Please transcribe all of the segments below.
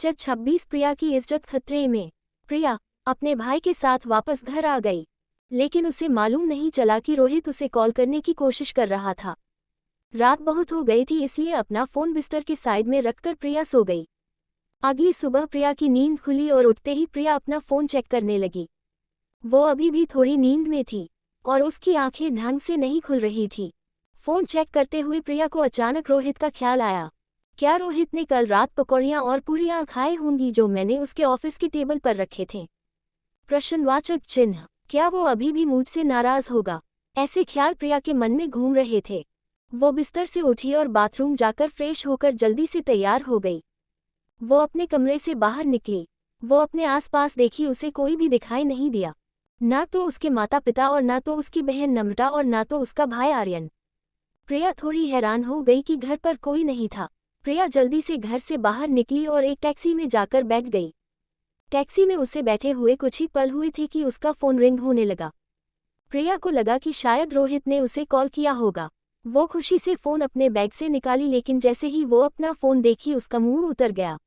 Chapter 26 प्रिया की इज्जत खतरे में। प्रिया अपने भाई के साथ वापस घर आ गई, लेकिन उसे मालूम नहीं चला कि रोहित उसे कॉल करने की कोशिश कर रहा था। रात बहुत हो गई थी, इसलिए अपना फ़ोन बिस्तर के साइड में रखकर प्रिया सो गई। अगली सुबह प्रिया की नींद खुली और उठते ही प्रिया अपना फ़ोन चेक करने लगी। वो अभी भी थोड़ी नींद में थी और उसकी आंखें ढंग से नहीं खुल रही थी। फ़ोन चेक करते हुए प्रिया को अचानक रोहित का ख्याल आया। क्या रोहित ने कल रात पकौड़ियाँ और पूरियाँ खाई होंगी जो मैंने उसके ऑफिस की टेबल पर रखे थे? प्रश्नवाचक चिन्ह। क्या वो अभी भी मुझसे नाराज होगा? ऐसे ख्याल प्रिया के मन में घूम रहे थे। वो बिस्तर से उठी और बाथरूम जाकर फ्रेश होकर जल्दी से तैयार हो गई। वो अपने कमरे से बाहर निकली। वो अपने आसपास देखी, उसे कोई भी दिखाई नहीं दिया, ना तो उसके माता पिता और ना तो उसकी बहन नम्रता और ना तो उसका भाई आर्यन। प्रिया थोड़ी हैरान हो गई कि घर पर कोई नहीं था। प्रिया जल्दी से घर से बाहर निकली और एक टैक्सी में जाकर बैठ गई। टैक्सी में उसे बैठे हुए कुछ ही पल हुए थे कि उसका फ़ोन रिंग होने लगा। प्रिया को लगा कि शायद रोहित ने उसे कॉल किया होगा। वो खुशी से फ़ोन अपने बैग से निकाली, लेकिन जैसे ही वो अपना फ़ोन देखी उसका मुंह उतर गया।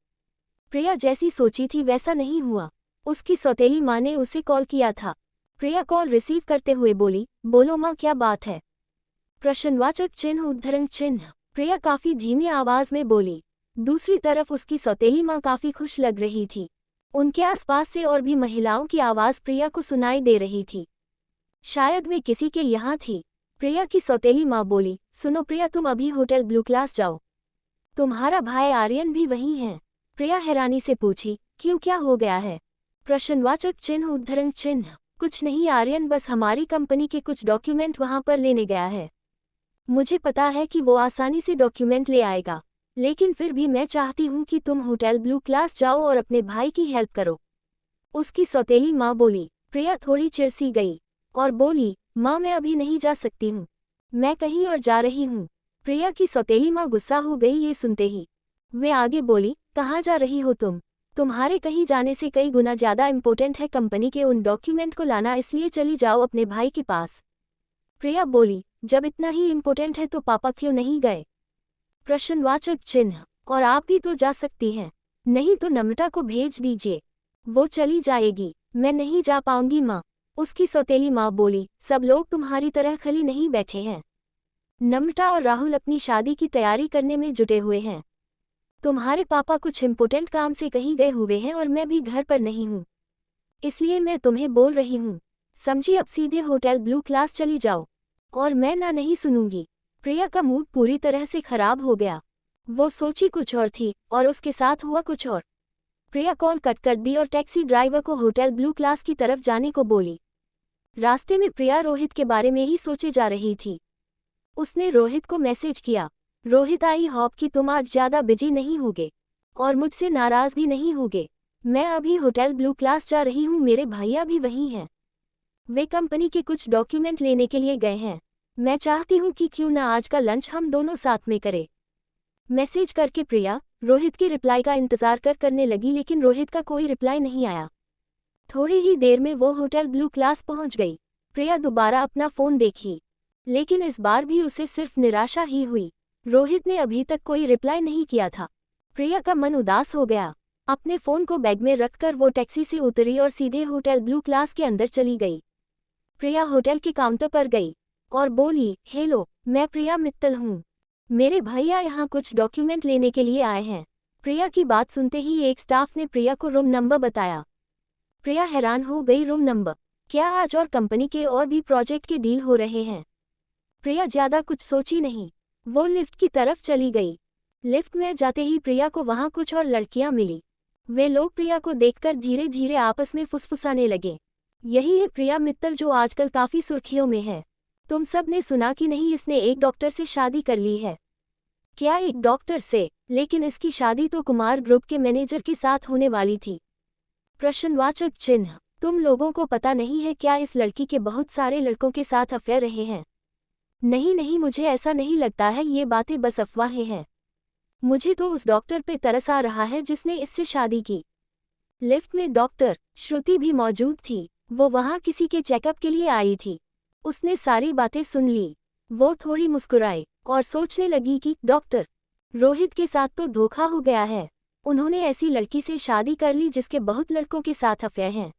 प्रिया जैसी सोची थी वैसा नहीं हुआ। उसकी सौतेली माँ ने उसे कॉल किया था। प्रिया कॉल रिसीव करते हुए बोली, बोलो माँ, क्या बात है? प्रश्नवाचक चिन्ह उद्धरण चिन्ह। प्रिया काफ़ी धीमी आवाज़ में बोली। दूसरी तरफ उसकी सौतेली माँ काफ़ी खुश लग रही थी। उनके आसपास से और भी महिलाओं की आवाज़ प्रिया को सुनाई दे रही थी। शायद वे किसी के यहाँ थी। प्रिया की सौतेली माँ बोली, सुनो प्रिया, तुम अभी होटल ब्लू क्लास जाओ। तुम्हारा भाई आर्यन भी वहीं है। प्रिया हैरानी से पूछी, क्यों, क्या हो गया है? प्रश्नवाचक चिन्ह उद्धरण चिन्ह। कुछ नहीं आर्यन, बस हमारी कंपनी के कुछ डॉक्यूमेंट वहाँ पर लेने गया है। मुझे पता है कि वो आसानी से डॉक्यूमेंट ले आएगा, लेकिन फिर भी मैं चाहती हूँ कि तुम होटल ब्लू क्लास जाओ और अपने भाई की हेल्प करो। उसकी सौतेली माँ बोली। प्रिया थोड़ी चिढ़ गई और बोली, माँ मैं अभी नहीं जा सकती हूँ, मैं कहीं और जा रही हूँ। प्रिया की सौतेली माँ गुस्सा हो गई ये सुनते ही। वे आगे बोली, कहाँ जा रही हो तुम? तुम्हारे कहीं जाने से कई गुना ज़्यादा इम्पोर्टेंट है कंपनी के उन डॉक्यूमेंट को लाना, इसलिए चली जाओ अपने भाई के पास। प्रिया बोली, जब इतना ही इम्पोर्टेंट है तो पापा क्यों नहीं गए? प्रश्नवाचक चिन्ह। और आप भी तो जा सकती हैं, नहीं तो नम्रता को भेज दीजिए, वो चली जाएगी। मैं नहीं जा पाऊंगी माँ। उसकी सौतेली माँ बोली, सब लोग तुम्हारी तरह खाली नहीं बैठे हैं। नम्रता और राहुल अपनी शादी की तैयारी करने में जुटे हुए हैं। तुम्हारे पापा कुछ इम्पोर्टेंट काम से कहीं गए हुए हैं और मैं भी घर पर नहीं हूँ, इसलिए मैं तुम्हें बोल रही हूँ, समझी? अब सीधे होटल ब्लू क्लास चली जाओ और मैं ना नहीं सुनूंगी। प्रिया का मूड पूरी तरह से खराब हो गया। वो सोची कुछ और थी और उसके साथ हुआ कुछ और। प्रिया कॉल कट कर दी और टैक्सी ड्राइवर को होटल ब्लू क्लास की तरफ जाने को बोली। रास्ते में प्रिया रोहित के बारे में ही सोचे जा रही थी। उसने रोहित को मैसेज किया, रोहित, आई होप कि तुम आज ज़्यादा बिजी नहीं होगे और मुझसे नाराज़ भी नहीं होगे। मैं अभी होटल ब्लू क्लास जा रही हूँ, मेरे भैया भी वहीं हैं। वे कंपनी के कुछ डॉक्यूमेंट लेने के लिए गए हैं। मैं चाहती हूँ कि क्यों ना आज का लंच हम दोनों साथ में करें। मैसेज करके प्रिया रोहित की रिप्लाई का इंतज़ार करने लगी, लेकिन रोहित का कोई रिप्लाई नहीं आया। थोड़ी ही देर में वो होटल ब्लू क्लास पहुंच गई। प्रिया दोबारा अपना फ़ोन देखी, लेकिन इस बार भी उसे सिर्फ निराशा ही हुई। रोहित ने अभी तक कोई रिप्लाई नहीं किया था। प्रिया का मन उदास हो गया। अपने फ़ोन को बैग में रखकर वो टैक्सी से उतरी और सीधे होटल ब्लू क्लास के अंदर चली गई। प्रिया होटल के काउंटर पर गई और बोली, हेलो, मैं प्रिया मित्तल हूँ। मेरे भैया यहाँ कुछ डॉक्यूमेंट लेने के लिए आए हैं। प्रिया की बात सुनते ही एक स्टाफ ने प्रिया को रूम नंबर बताया। प्रिया हैरान हो गई, रूम नंबर? क्या आज और कंपनी के और भी प्रोजेक्ट के डील हो रहे हैं? प्रिया ज़्यादा कुछ सोची नहीं, वो लिफ्ट की तरफ चली गई। लिफ्ट में जाते ही प्रिया को वहाँ कुछ और लड़कियाँ मिली। वे लोग प्रिया को देखकर धीरे धीरे आपस में फुसफुसाने लगे। यही है प्रिया मित्तल जो आजकल काफ़ी सुर्खियों में है। तुम सब ने सुना कि नहीं, इसने एक डॉक्टर से शादी कर ली है। क्या एक डॉक्टर से? लेकिन इसकी शादी तो कुमार ग्रुप के मैनेजर के साथ होने वाली थी। प्रश्नवाचक चिन्ह। तुम लोगों को पता नहीं है क्या इस लड़की के बहुत सारे लड़कों के साथ अफेयर रहे हैं? नहीं नहीं, मुझे ऐसा नहीं लगता है, ये बातें बस अफवाहें हैं। मुझे तो उस डॉक्टर पे तरस आ रहा है जिसने इससे शादी की। लिफ्ट में डॉक्टर श्रुति भी मौजूद थी। वो वहाँ किसी के चेकअप के लिए आई थी। उसने सारी बातें सुन ली। वो थोड़ी मुस्कुराई और सोचने लगी कि डॉक्टर रोहित के साथ तो धोखा हो गया है। उन्होंने ऐसी लड़की से शादी कर ली जिसके बहुत लड़कों के साथ अफेयर हैं।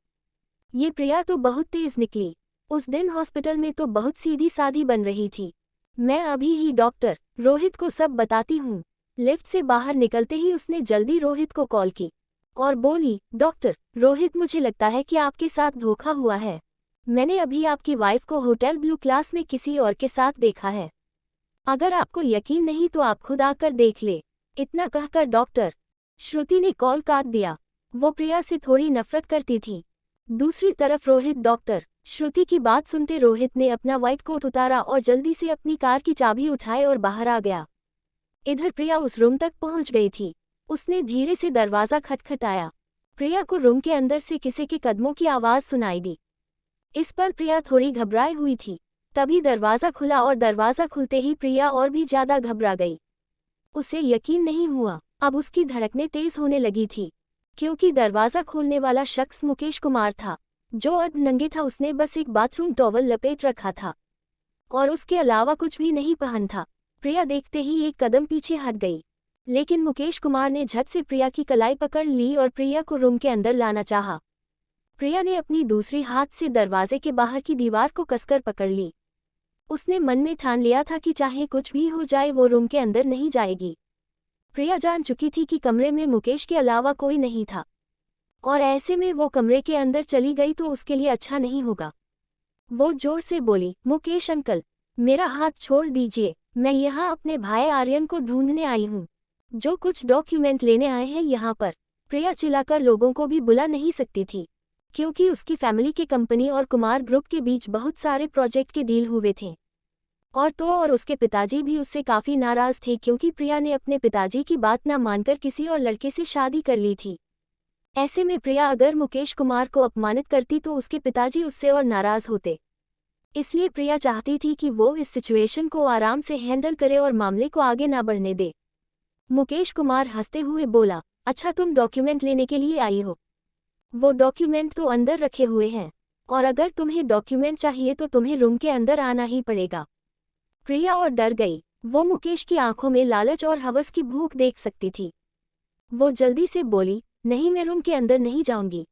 ये प्रिया तो बहुत तेज निकली। उस दिन हॉस्पिटल में तो बहुत सीधी सादी बन रही थी। मैं अभी ही डॉक्टर रोहित को सब बताती हूँ। लिफ्ट से बाहर निकलते ही उसने जल्दी रोहित को कॉल की और बोली, डॉक्टर रोहित, मुझे लगता है कि आपके साथ धोखा हुआ है। मैंने अभी आपकी वाइफ को होटल ब्लू क्लास में किसी और के साथ देखा है। अगर आपको यकीन नहीं तो आप खुद आकर देख ले। इतना कहकर डॉक्टर श्रुति ने कॉल काट दिया। वो प्रिया से थोड़ी नफरत करती थी। दूसरी तरफ रोहित डॉक्टर श्रुति की बात सुनते रोहित ने अपना व्हाइट कोट उतारा और जल्दी से अपनी कार की चाबी उठाए और बाहर आ गया। इधर प्रिया उस रूम तक पहुंच गई थी। उसने धीरे से दरवाज़ा खटखटाया। प्रिया को रूम के अंदर से किसी के कदमों की आवाज़ सुनाई दी। इस पर प्रिया थोड़ी घबराई हुई थी। तभी दरवाज़ा खुला और दरवाज़ा खुलते ही प्रिया और भी ज़्यादा घबरा गई। उसे यकीन नहीं हुआ। अब उसकी धड़कनें तेज होने लगी थी, क्योंकि दरवाज़ा खोलने वाला शख्स मुकेश कुमार था, जो अर्धनंगे था। उसने बस एक बाथरूम टॉवल लपेट रखा था और उसके अलावा कुछ भी नहीं पहन था। प्रिया देखते ही एक कदम पीछे हट गई, लेकिन मुकेश कुमार ने झट से प्रिया की कलाई पकड़ ली और प्रिया को रूम के अंदर लाना चाहा। प्रिया ने अपनी दूसरी हाथ से दरवाजे के बाहर की दीवार को कसकर पकड़ ली। उसने मन में ठान लिया था कि चाहे कुछ भी हो जाए वो रूम के अंदर नहीं जाएगी। प्रिया जान चुकी थी कि कमरे में मुकेश के अलावा कोई नहीं था, और ऐसे में वो कमरे के अंदर चली गई तो उसके लिए अच्छा नहीं होगा। वो जोर से बोली, मुकेश अंकल, मेरा हाथ छोड़ दीजिए। मैं यहाँ अपने भाई आर्यन को ढूंढने आई हूँ, जो कुछ डॉक्यूमेंट लेने आए हैं यहाँ पर। प्रिया चिल्लाकर लोगों को भी बुला नहीं सकती थी, क्योंकि उसकी फैमिली के कंपनी और कुमार ग्रुप के बीच बहुत सारे प्रोजेक्ट के डील हुए थे। और उसके पिताजी भी उससे काफ़ी नाराज़ थे, क्योंकि प्रिया ने अपने पिताजी की बात न मानकर किसी और लड़के से शादी कर ली थी। ऐसे में प्रिया अगर मुकेश कुमार को अपमानित करती तो उसके पिताजी उससे और नाराज़ होते। इसलिए प्रिया चाहती थी कि वो इस सिचुएशन को आराम से हैंडल करे और मामले को आगे ना बढ़ने दे। मुकेश कुमार हंसते हुए बोला, अच्छा तुम डॉक्यूमेंट लेने के लिए आई हो? वो डॉक्यूमेंट तो अंदर रखे हुए हैं, और अगर तुम्हें डॉक्यूमेंट चाहिए तो तुम्हें रूम के अंदर आना ही पड़ेगा। प्रिया और डर गई। वो मुकेश की आंखों में लालच और हवस की भूख देख सकती थी। वो जल्दी से बोली, नहीं, मैं रूम के अंदर नहीं जाऊंगी।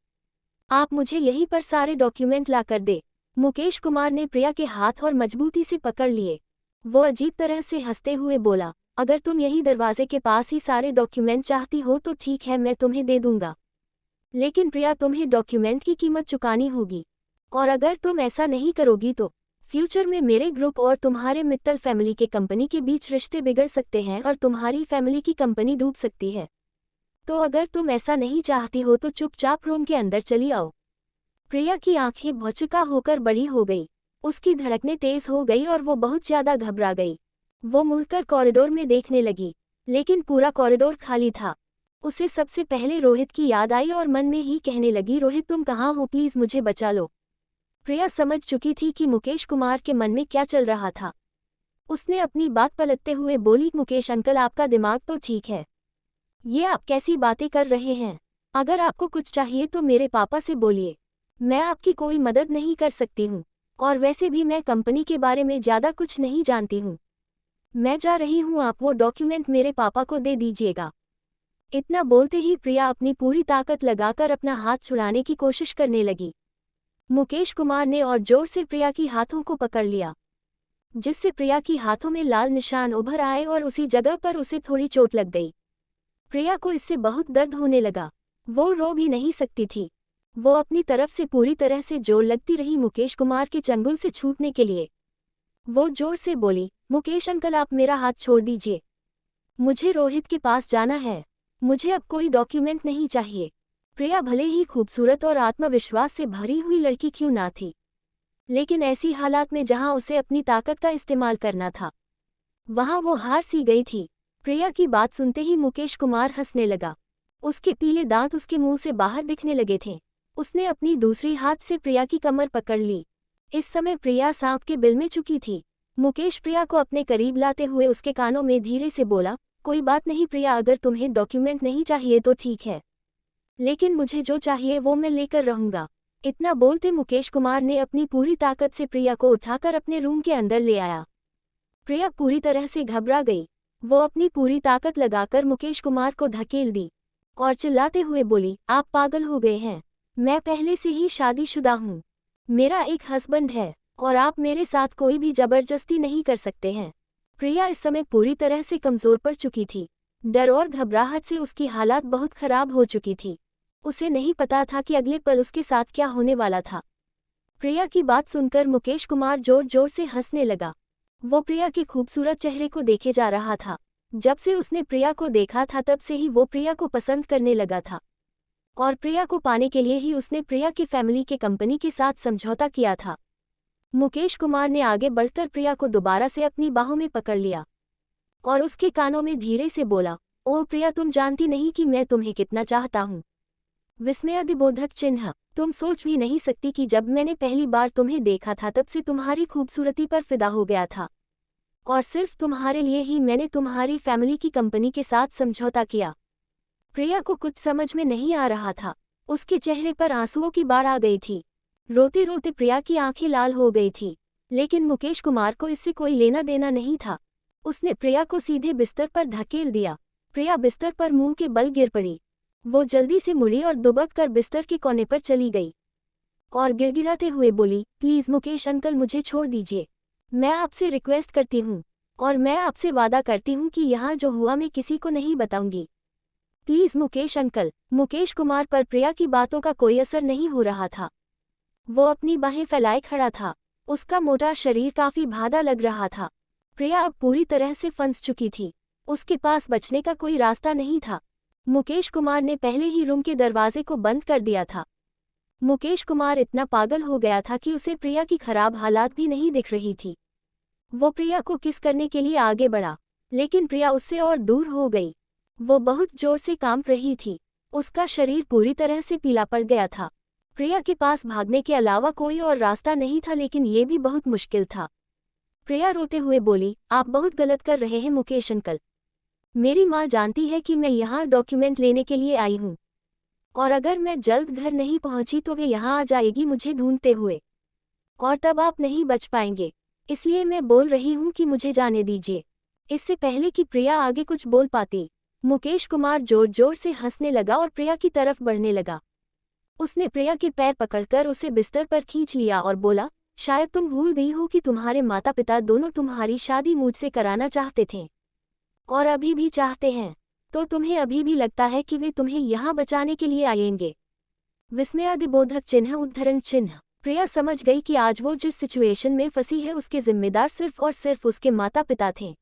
आप मुझे यहीं पर सारे डॉक्यूमेंट ला कर दे। मुकेश कुमार ने प्रिया के हाथ और मजबूती से पकड़ लिए। वो अजीब तरह से हंसते हुए बोला, अगर तुम यही दरवाजे के पास ही सारे डॉक्यूमेंट चाहती हो तो ठीक है, मैं तुम्हें दे दूंगा। लेकिन प्रिया, तुम्हें डॉक्यूमेंट की कीमत चुकानी होगी, और अगर तुम ऐसा नहीं करोगी तो फ्यूचर में मेरे ग्रुप और तुम्हारे मित्तल फैमिली के कंपनी के बीच रिश्ते बिगड़ सकते हैं और तुम्हारी फैमिली की कंपनी डूब सकती है। तो अगर तुम ऐसा नहीं चाहती हो तो चुपचाप रूम के अंदर चली आओ। प्रिया की आंखें भौचक्का होकर बड़ी हो गई। उसकी धड़कनें तेज हो गई और वो बहुत ज्यादा घबरा गई। वो मुड़कर कॉरिडोर में देखने लगी, लेकिन पूरा कॉरिडोर खाली था। उसे सबसे पहले रोहित की याद आई और मन में ही कहने लगी, रोहित तुम कहाँ हो, प्लीज मुझे बचा लो। प्रिया समझ चुकी थी कि मुकेश कुमार के मन में क्या चल रहा था। उसने अपनी बात पलटते हुए बोली, मुकेश अंकल, आपका दिमाग तो ठीक है, ये आप कैसी बातें कर रहे हैं? अगर आपको कुछ चाहिए तो मेरे पापा से बोलिए, मैं आपकी कोई मदद नहीं कर सकती हूँ, और वैसे भी मैं कंपनी के बारे में ज़्यादा कुछ नहीं जानती हूँ। मैं जा रही हूँ, आप वो डॉक्यूमेंट मेरे पापा को दे दीजिएगा। इतना बोलते ही प्रिया अपनी पूरी ताकत लगाकर अपना हाथ छुड़ाने की कोशिश करने लगी। मुकेश कुमार ने और जोर से प्रिया की हाथों को पकड़ लिया, जिससे प्रिया की हाथों में लाल निशान उभर आए और उसी जगह पर उसे थोड़ी चोट लग गई। प्रिया को इससे बहुत दर्द होने लगा। वो रो भी नहीं सकती थी। वो अपनी तरफ से पूरी तरह से जोर लगती रही मुकेश कुमार के चंगुल से छूटने के लिए। वो जोर से बोली, मुकेश अंकल, आप मेरा हाथ छोड़ दीजिए। मुझे रोहित के पास जाना है। मुझे अब कोई डॉक्यूमेंट नहीं चाहिए। प्रिया भले ही खूबसूरत और आत्मविश्वास से भरी हुई लड़की क्यों ना थी, लेकिन ऐसी हालात में जहां उसे अपनी ताकत का इस्तेमाल करना था, वहां वो हार सी गई थी। प्रिया की बात सुनते ही मुकेश कुमार हंसने लगा। उसके पीले दांत उसके मुंह से बाहर दिखने लगे थे। उसने अपनी दूसरी हाथ से प्रिया की कमर पकड़ ली। इस समय प्रिया सांप के बिल में चुकी थी। मुकेश प्रिया को अपने करीब लाते हुए उसके कानों में धीरे से बोला, कोई बात नहीं प्रिया, अगर तुम्हें डॉक्यूमेंट नहीं चाहिए तो ठीक है, लेकिन मुझे जो चाहिए वो मैं लेकर रहूंगा। इतना बोलते मुकेश कुमार ने अपनी पूरी ताकत से प्रिया को उठाकर अपने रूम के अंदर ले आया। प्रिया पूरी तरह से घबरा गई। वो अपनी पूरी ताकत लगाकर मुकेश कुमार को धकेल दी। और चिल्लाते हुए बोली, आप पागल हो गए हैं। मैं पहले से ही शादीशुदा हूँ। मेरा एक हस्बैंड है और आप मेरे साथ कोई भी जबरदस्ती नहीं कर सकते हैं। प्रिया इस समय पूरी तरह से कमजोर पड़ चुकी थी। डर और घबराहट से उसकी हालात बहुत खराब हो चुकी थी। उसे नहीं पता था कि अगले पल उसके साथ क्या होने वाला था। प्रिया की बात सुनकर मुकेश कुमार जोर जोर से हंसने लगा। वो प्रिया के खूबसूरत चेहरे को देखे जा रहा था। जब से उसने प्रिया को देखा था तब से ही वो प्रिया को पसंद करने लगा था और प्रिया को पाने के लिए ही उसने प्रिया की फैमिली के कंपनी के साथ समझौता किया था। मुकेश कुमार ने आगे बढ़कर प्रिया को दोबारा से अपनी बाहों में पकड़ लिया और उसके कानों में धीरे से बोला, ओह प्रिया, तुम जानती नहीं कि मैं तुम्हें कितना चाहता हूँ। विस्मयादिबोधक चिन्ह। तुम सोच भी नहीं सकती कि जब मैंने पहली बार तुम्हें देखा था तब से तुम्हारी खूबसूरती पर फिदा हो गया था और सिर्फ तुम्हारे लिए ही मैंने तुम्हारी फैमिली की कंपनी के साथ समझौता किया। प्रिया को कुछ समझ में नहीं आ रहा था। उसके चेहरे पर आंसुओं की बाढ़ आ गई थी। रोते रोते प्रिया की आंखें लाल हो गई थी, लेकिन मुकेश कुमार को इससे कोई लेना देना नहीं था। उसने प्रिया को सीधे बिस्तर पर धकेल दिया। प्रिया बिस्तर पर मुंह के बल गिर पड़ी। वो जल्दी से मुड़ी और दुबक कर बिस्तर के कोने पर चली गई और गिड़गिड़ाते हुए बोली, प्लीज मुकेश अंकल, मुझे छोड़ दीजिए। मैं आपसे रिक्वेस्ट करती हूँ और मैं आपसे वादा करती हूँ कि यहाँ जो हुआ मैं किसी को नहीं बताऊंगी। Please Mukesh uncle. मुकेश कुमार पर प्रिया की बातों का कोई असर नहीं हो रहा था। वो अपनी बाहें फैलाए खड़ा था। उसका मोटा शरीर काफी भादा लग रहा था। प्रिया अब पूरी तरह से फंस चुकी थी। उसके पास बचने का कोई रास्ता नहीं था। मुकेश कुमार ने पहले ही रूम के दरवाजे को बंद कर दिया था। मुकेश कुमार इतना पागल हो गया था कि उसे प्रिया की खराब हालात भी नहीं दिख रही थी। वो प्रिया को किस करने के लिए आगे बढ़ा, लेकिन प्रिया उससे और दूर हो गई। वो बहुत जोर से कांप रही थी। उसका शरीर पूरी तरह से पीला पड़ गया था। प्रिया के पास भागने के अलावा कोई और रास्ता नहीं था, लेकिन ये भी बहुत मुश्किल था। प्रिया रोते हुए बोली, आप बहुत गलत कर रहे हैं मुकेश अंकल। मेरी माँ जानती है कि मैं यहाँ डॉक्यूमेंट लेने के लिए आई हूँ और अगर मैं जल्द घर नहीं पहुँची तो वे यहाँ आ जाएगी मुझे ढूंढते हुए और तब आप नहीं बच पाएंगे। इसलिए मैं बोल रही हूँ कि मुझे जाने दीजिए। इससे पहले कि प्रिया आगे कुछ बोल पाती, मुकेश कुमार जोर जोर से हंसने लगा और प्रिया की तरफ बढ़ने लगा। उसने प्रिया के पैर पकड़कर उसे बिस्तर पर खींच लिया और बोला, शायद तुम भूल गई हो कि तुम्हारे माता पिता दोनों तुम्हारी शादी मुझसे कराना चाहते थे और अभी भी चाहते हैं। तो तुम्हें अभी भी लगता है कि वे तुम्हें यहाँ बचाने के लिए आएंगे। विस्मयादिबोधक चिन्ह उद्धरण चिन्ह। प्रिया समझ गई कि आज वो जिस सिचुएशन में फंसी है उसके जिम्मेदार सिर्फ और सिर्फ उसके माता पिता थे।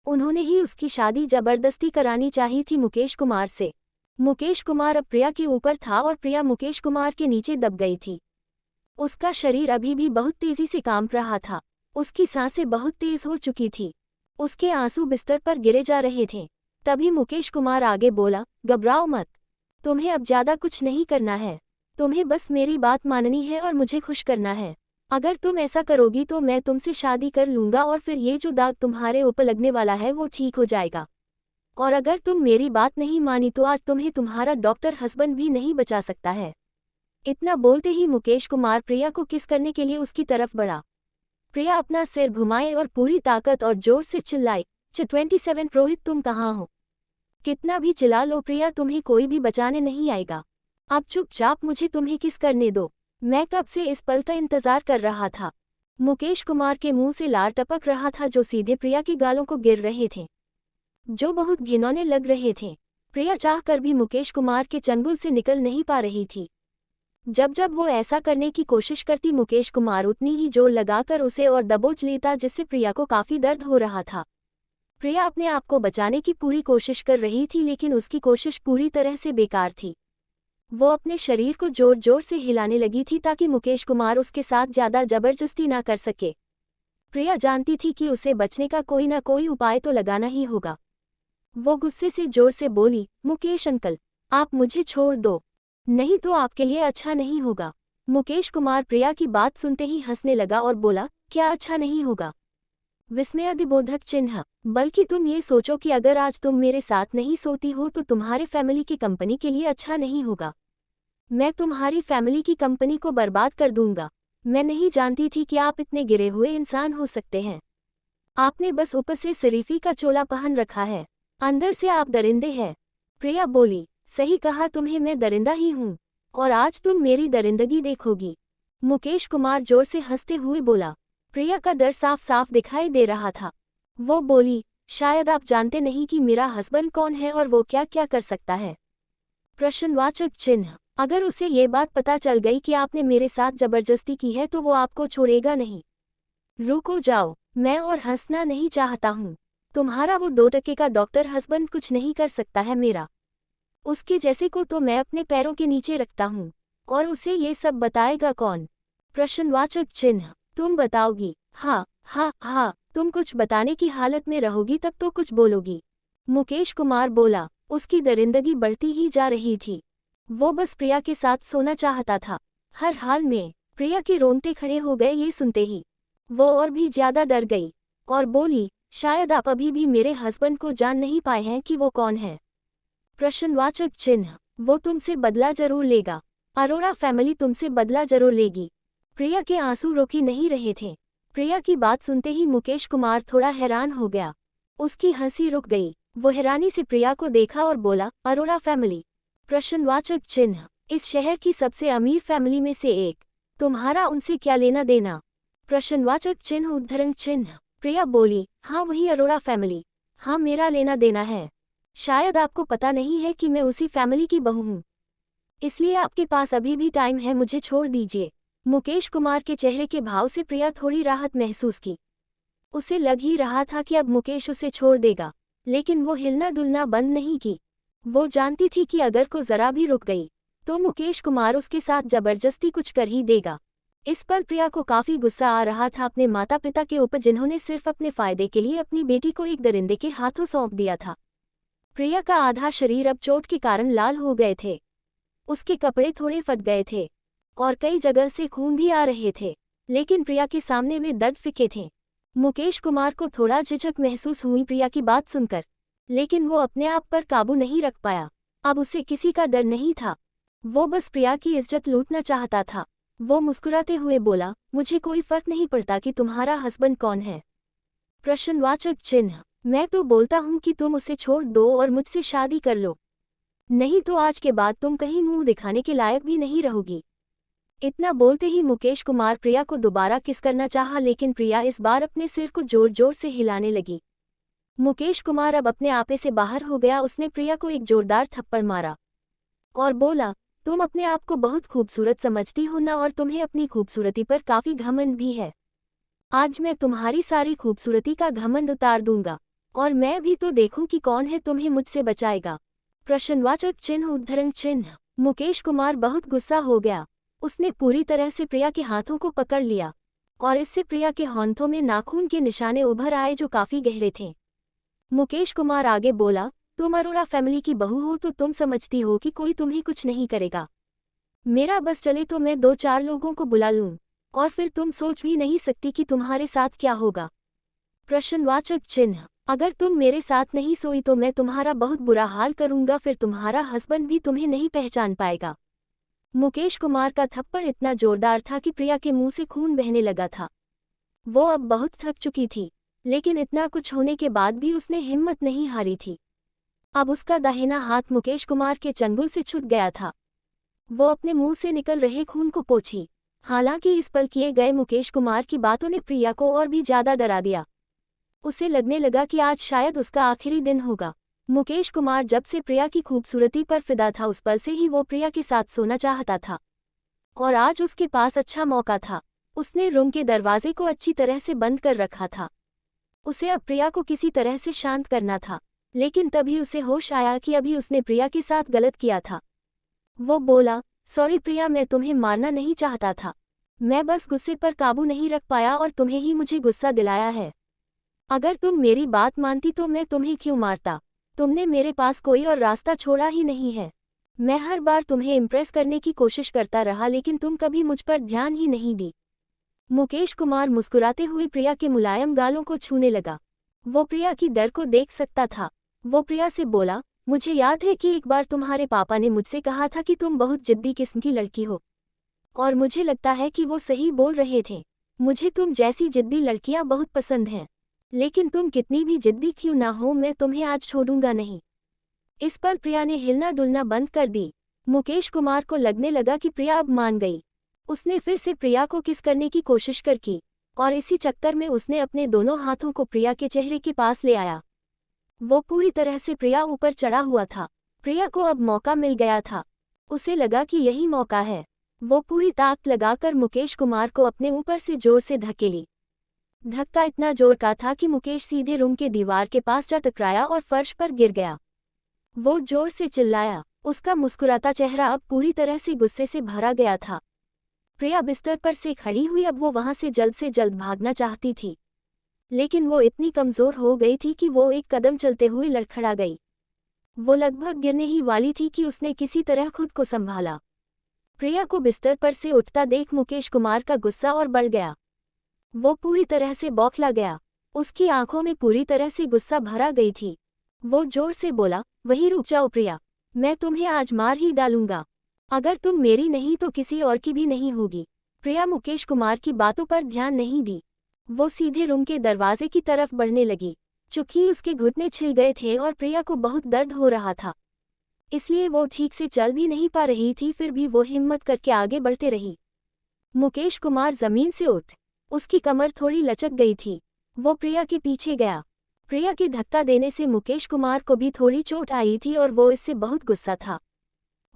उन्होंने ही उसकी शादी जबरदस्ती करानी चाहिए थी मुकेश कुमार से। मुकेश कुमार अब प्रिया के ऊपर था और प्रिया मुकेश कुमार के नीचे दब गई थी। उसका शरीर अभी भी बहुत तेजी से कांप रहा था। उसकी सांसें बहुत तेज हो चुकी थी। उसके आंसू बिस्तर पर गिरे जा रहे थे। तभी मुकेश कुमार आगे बोला, घबराओ मत। तुम्हें अब ज्यादा कुछ नहीं करना है। तुम्हें बस मेरी बात माननी है और मुझे खुश करना है। अगर तुम ऐसा करोगी तो मैं तुमसे शादी कर लूंगा और फिर ये जो दाग तुम्हारे ऊपर लगने वाला है वो ठीक हो जाएगा। और अगर तुम मेरी बात नहीं मानी तो आज तुम्हें तुम्हारा डॉक्टर हस्बैंड भी नहीं बचा सकता है। इतना बोलते ही मुकेश कुमार प्रिया को किस करने के लिए उसकी तरफ बढ़ा। प्रिया अपना सिर घुमाए और पूरी ताकत और जोर से चिल्लाई, 27 रोहित, तुम कहाँ हो? कितना भी चिल्ला लो प्रिया, तुम्हें कोई भी बचाने नहीं आएगा। अब चुपचाप मुझे तुम्हें किस करने दो। मैं कब से इस पल का इंतजार कर रहा था। मुकेश कुमार के मुंह से लार टपक रहा था जो सीधे प्रिया के गालों को गिर रहे थे, जो बहुत घिनौने लग रहे थे। प्रिया चाहकर भी मुकेश कुमार के चंगुल से निकल नहीं पा रही थी। जब जब वो ऐसा करने की कोशिश करती मुकेश कुमार उतनी ही जोर लगाकर उसे और दबोच लेता, जिससे प्रिया को काफी दर्द हो रहा था। प्रिया अपने आप को बचाने की पूरी कोशिश कर रही थी, लेकिन उसकी कोशिश पूरी तरह से बेकार थी। वो अपने शरीर को जोर जोर से हिलाने लगी थी ताकि मुकेश कुमार उसके साथ ज्यादा जबरदस्ती ना कर सके। प्रिया जानती थी कि उसे बचने का कोई ना कोई उपाय तो लगाना ही होगा। वो गुस्से से जोर से बोली, मुकेश अंकल, आप मुझे छोड़ दो, नहीं तो आपके लिए अच्छा नहीं होगा। मुकेश कुमार प्रिया की बात सुनते ही हंसने लगा और बोला, क्या अच्छा नहीं होगा? विस्मयादिबोधक चिन्ह। बल्कि तुम ये सोचो कि अगर आज तुम मेरे साथ नहीं सोती हो तो तुम्हारे फैमिली की कंपनी के लिए अच्छा नहीं होगा। मैं तुम्हारी फैमिली की कंपनी को बर्बाद कर दूंगा। मैं नहीं जानती थी कि आप इतने गिरे हुए इंसान हो सकते हैं। आपने बस ऊपर से शरीफी का चोला पहन रखा है, अंदर से आप दरिंदे हैं। प्रिया बोली, सही कहा, तुम्हें मैं दरिंदा ही हूँ और आज तुम मेरी दरिंदगी देखोगी। मुकेश कुमार जोर से हंसते हुए बोला। प्रिया का डर साफ साफ दिखाई दे रहा था। वो बोली, शायद आप जानते नहीं कि मेरा हस्बैंड कौन है और वो क्या क्या कर सकता है। प्रश्नवाचक चिन्ह। अगर उसे ये बात पता चल गई कि आपने मेरे साथ जबरदस्ती की है तो वो आपको छोड़ेगा नहीं। रुको जाओ, मैं और हंसना नहीं चाहता हूँ। तुम्हारा वो 2 टके का डॉक्टर हस्बैंड कुछ नहीं कर सकता है मेरा। उसके जैसे को तो मैं अपने पैरों के नीचे रखता हूँ। और उसे ये सब बताएगा कौन? प्रश्नवाचक चिन्ह। तुम बताओगी? हाँ हाँ हाँ, तुम कुछ बताने की हालत में रहोगी तब तो कुछ बोलोगी। मुकेश कुमार बोला। उसकी दरिंदगी बढ़ती ही जा रही थी। वो बस प्रिया के साथ सोना चाहता था। हर हाल में। प्रिया के रोंगटे खड़े हो गए ये सुनते ही। वो और भी ज्यादा डर गई और बोली, शायद आप अभी भी मेरे हस्बैंड को जान नहीं पाए हैं कि वो कौन है। प्रश्नवाचक चिन्ह। वो तुमसे बदला जरूर लेगा। अरोड़ा फैमिली तुमसे बदला जरूर लेगी। प्रिया के आंसू रोकी नहीं रहे थे। प्रिया की बात सुनते ही मुकेश कुमार थोड़ा हैरान हो गया। उसकी हंसी रुक गई। वो हैरानी से प्रिया को देखा और बोला, अरोड़ा फैमिली? प्रश्नवाचक चिन्ह। इस शहर की सबसे अमीर फैमिली में से एक। तुम्हारा उनसे क्या लेना देना? प्रश्नवाचक चिन्ह उद्धरण चिन्ह। प्रिया बोली, हाँ वही अरोड़ा फैमिली। हाँ, मेरा लेना देना है। शायद आपको पता नहीं है कि मैं उसी फैमिली की बहू हूँ, इसलिए आपके पास अभी भी टाइम है, मुझे छोड़ दीजिए। मुकेश कुमार के चेहरे के भाव से प्रिया थोड़ी राहत महसूस की। उसे लग ही रहा था कि अब मुकेश उसे छोड़ देगा, लेकिन वो हिलना डुलना बंद नहीं की। वो जानती थी कि अगर को जरा भी रुक गई तो मुकेश कुमार उसके साथ जबरदस्ती कुछ कर ही देगा। इस पर प्रिया को काफी गुस्सा आ रहा था अपने माता पिता के ऊपर, जिन्होंने सिर्फ अपने फायदे के लिए अपनी बेटी को एक दरिंदे के हाथों सौंप दिया था। प्रिया का आधा शरीर अब चोट के कारण लाल हो गए थे। उसके कपड़े थोड़े फट गए थे और कई जगह से खून भी आ रहे थे, लेकिन प्रिया के सामने वे दर्द फीके थे। मुकेश कुमार को थोड़ा झिझक महसूस हुई प्रिया की बात सुनकर, लेकिन वो अपने आप पर काबू नहीं रख पाया। अब उसे किसी का डर नहीं था। वो बस प्रिया की इज्जत लूटना चाहता था। वो मुस्कुराते हुए बोला, मुझे कोई फर्क नहीं पड़ता कि तुम्हारा हस्बैंड कौन है। प्रश्नवाचक चिन्ह। मैं तो बोलता हूँ कि तुम उसे छोड़ दो और मुझसे शादी कर लो, नहीं तो आज के बाद तुम कहीं मुंह दिखाने के लायक भी नहीं रहोगी। इतना बोलते ही मुकेश कुमार प्रिया को दोबारा किस करना चाहा, लेकिन प्रिया इस बार अपने सिर को जोर जोर से हिलाने लगी। मुकेश कुमार अब अपने आपे से बाहर हो गया। उसने प्रिया को एक जोरदार थप्पड़ मारा और बोला, तुम अपने आप को बहुत खूबसूरत समझती हो ना, और तुम्हें अपनी खूबसूरती पर काफी घमंड भी है। आज मैं तुम्हारी सारी खूबसूरती का घमंड उतार दूंगा और मैं भी तो देखूं कि कौन है तुम्हें मुझसे बचाएगा। प्रश्नवाचक चिन्ह उद्धरण चिन्ह। मुकेश कुमार बहुत गुस्सा हो गया। उसने पूरी तरह से प्रिया के हाथों को पकड़ लिया और इससे प्रिया के हाथों में नाखून के निशाने उभर आए जो काफी गहरे थे। मुकेश कुमार आगे बोला, तुम अरोड़ा फैमिली की बहू हो तो तुम समझती हो कि कोई तुम्हें कुछ नहीं करेगा। मेरा बस चले तो मैं 2-4 लोगों को बुला लूं और फिर तुम सोच भी नहीं सकती कि तुम्हारे साथ क्या होगा। प्रश्नवाचक चिन्ह। अगर तुम मेरे साथ नहीं सोई तो मैं तुम्हारा बहुत बुरा हाल करूंगा, फिर तुम्हारा हस्बैंड भी तुम्हें नहीं पहचान पाएगा। मुकेश कुमार का थप्पड़ इतना जोरदार था कि प्रिया के मुंह से खून बहने लगा था। वो अब बहुत थक चुकी थी, लेकिन इतना कुछ होने के बाद भी उसने हिम्मत नहीं हारी थी। अब उसका दाहिना हाथ मुकेश कुमार के चंगुल से छूट गया था। वो अपने मुंह से निकल रहे खून को पोंछी। हालांकि इस पल किए गए मुकेश कुमार की बातों ने प्रिया को और भी ज्यादा डरा दिया। उसे लगने लगा कि आज शायद उसका आखिरी दिन होगा। मुकेश कुमार जब से प्रिया की खूबसूरती पर फिदा था, उस पल से ही वो प्रिया के साथ सोना चाहता था और आज उसके पास अच्छा मौका था। उसने रूम के दरवाजे को अच्छी तरह से बंद कर रखा था। उसे अब प्रिया को किसी तरह से शांत करना था, लेकिन तभी उसे होश आया कि अभी उसने प्रिया के साथ गलत किया था। वो बोला, सॉरी प्रिया, मैं तुम्हें मारना नहीं चाहता था। मैं बस गुस्से पर काबू नहीं रख पाया और तुम्हें ही मुझे गुस्सा दिलाया है। अगर तुम मेरी बात मानती तो मैं तुम्हें क्यों मारता। तुमने मेरे पास कोई और रास्ता छोड़ा ही नहीं है। मैं हर बार तुम्हें इम्प्रेस करने की कोशिश करता रहा, लेकिन तुम कभी मुझ पर ध्यान ही नहीं दी। मुकेश कुमार मुस्कुराते हुए प्रिया के मुलायम गालों को छूने लगा। वो प्रिया की डर को देख सकता था। वो प्रिया से बोला, मुझे याद है कि एक बार तुम्हारे पापा ने मुझसे कहा था कि तुम बहुत जिद्दी किस्म की लड़की हो, और मुझे लगता है कि वो सही बोल रहे थे। मुझे तुम जैसी जिद्दी लड़कियां बहुत पसंद हैं, लेकिन तुम कितनी भी जिद्दी क्यों ना हो, मैं तुम्हें आज छोड़ूंगा नहीं। इस पर प्रिया ने हिलना डुलना बंद कर दी। मुकेश कुमार को लगने लगा कि प्रिया अब मान गई। उसने फिर से प्रिया को किस करने की कोशिश की और इसी चक्कर में उसने अपने दोनों हाथों को प्रिया के चेहरे के पास ले आया। वो पूरी तरह से प्रिया ऊपर चढ़ा हुआ था। प्रिया को अब मौका मिल गया था। उसे लगा कि यही मौका है। वो पूरी ताकत लगाकर मुकेश कुमार को अपने ऊपर से जोर से धकेली। धक्का इतना जोर का था कि मुकेश सीधे रूम के दीवार के पास जा टकराया और फर्श पर गिर गया। वो जोर से चिल्लाया। उसका मुस्कुराता चेहरा अब पूरी तरह से गुस्से से भरा गया था। प्रिया बिस्तर पर से खड़ी हुई अब वो वहां से जल्द भागना चाहती थी, लेकिन वो इतनी कमज़ोर हो गई थी कि वो एक कदम चलते हुए लड़खड़ा गई। वो लगभग गिरने ही वाली थी कि उसने किसी तरह खुद को संभाला। प्रिया को बिस्तर पर से उठता देख मुकेश कुमार का गुस्सा और बढ़ गया। वो पूरी तरह से बौखला गया। उसकी आंखों में पूरी तरह से गुस्सा भरा गई थी। वो जोर से बोला, वहीं रुक जाओ प्रिया, मैं तुम्हें आज मार ही डालूंगा। अगर तुम मेरी नहीं तो किसी और की भी नहीं होगी। प्रिया मुकेश कुमार की बातों पर ध्यान नहीं दी। वो सीधे रूम के दरवाजे की तरफ बढ़ने लगी। चूंकि उसके घुटने छिल गए थे और प्रिया को बहुत दर्द हो रहा था, इसलिए वो ठीक से चल भी नहीं पा रही थी, फिर भी वो हिम्मत करके आगे बढ़ते रही। मुकेश कुमार जमीन से उठ, उसकी कमर थोड़ी लचक गई थी। वो प्रिया के पीछे गया। प्रिया के धक्का देने से मुकेश कुमार को भी थोड़ी चोट आई थी और वो इससे बहुत गुस्सा था।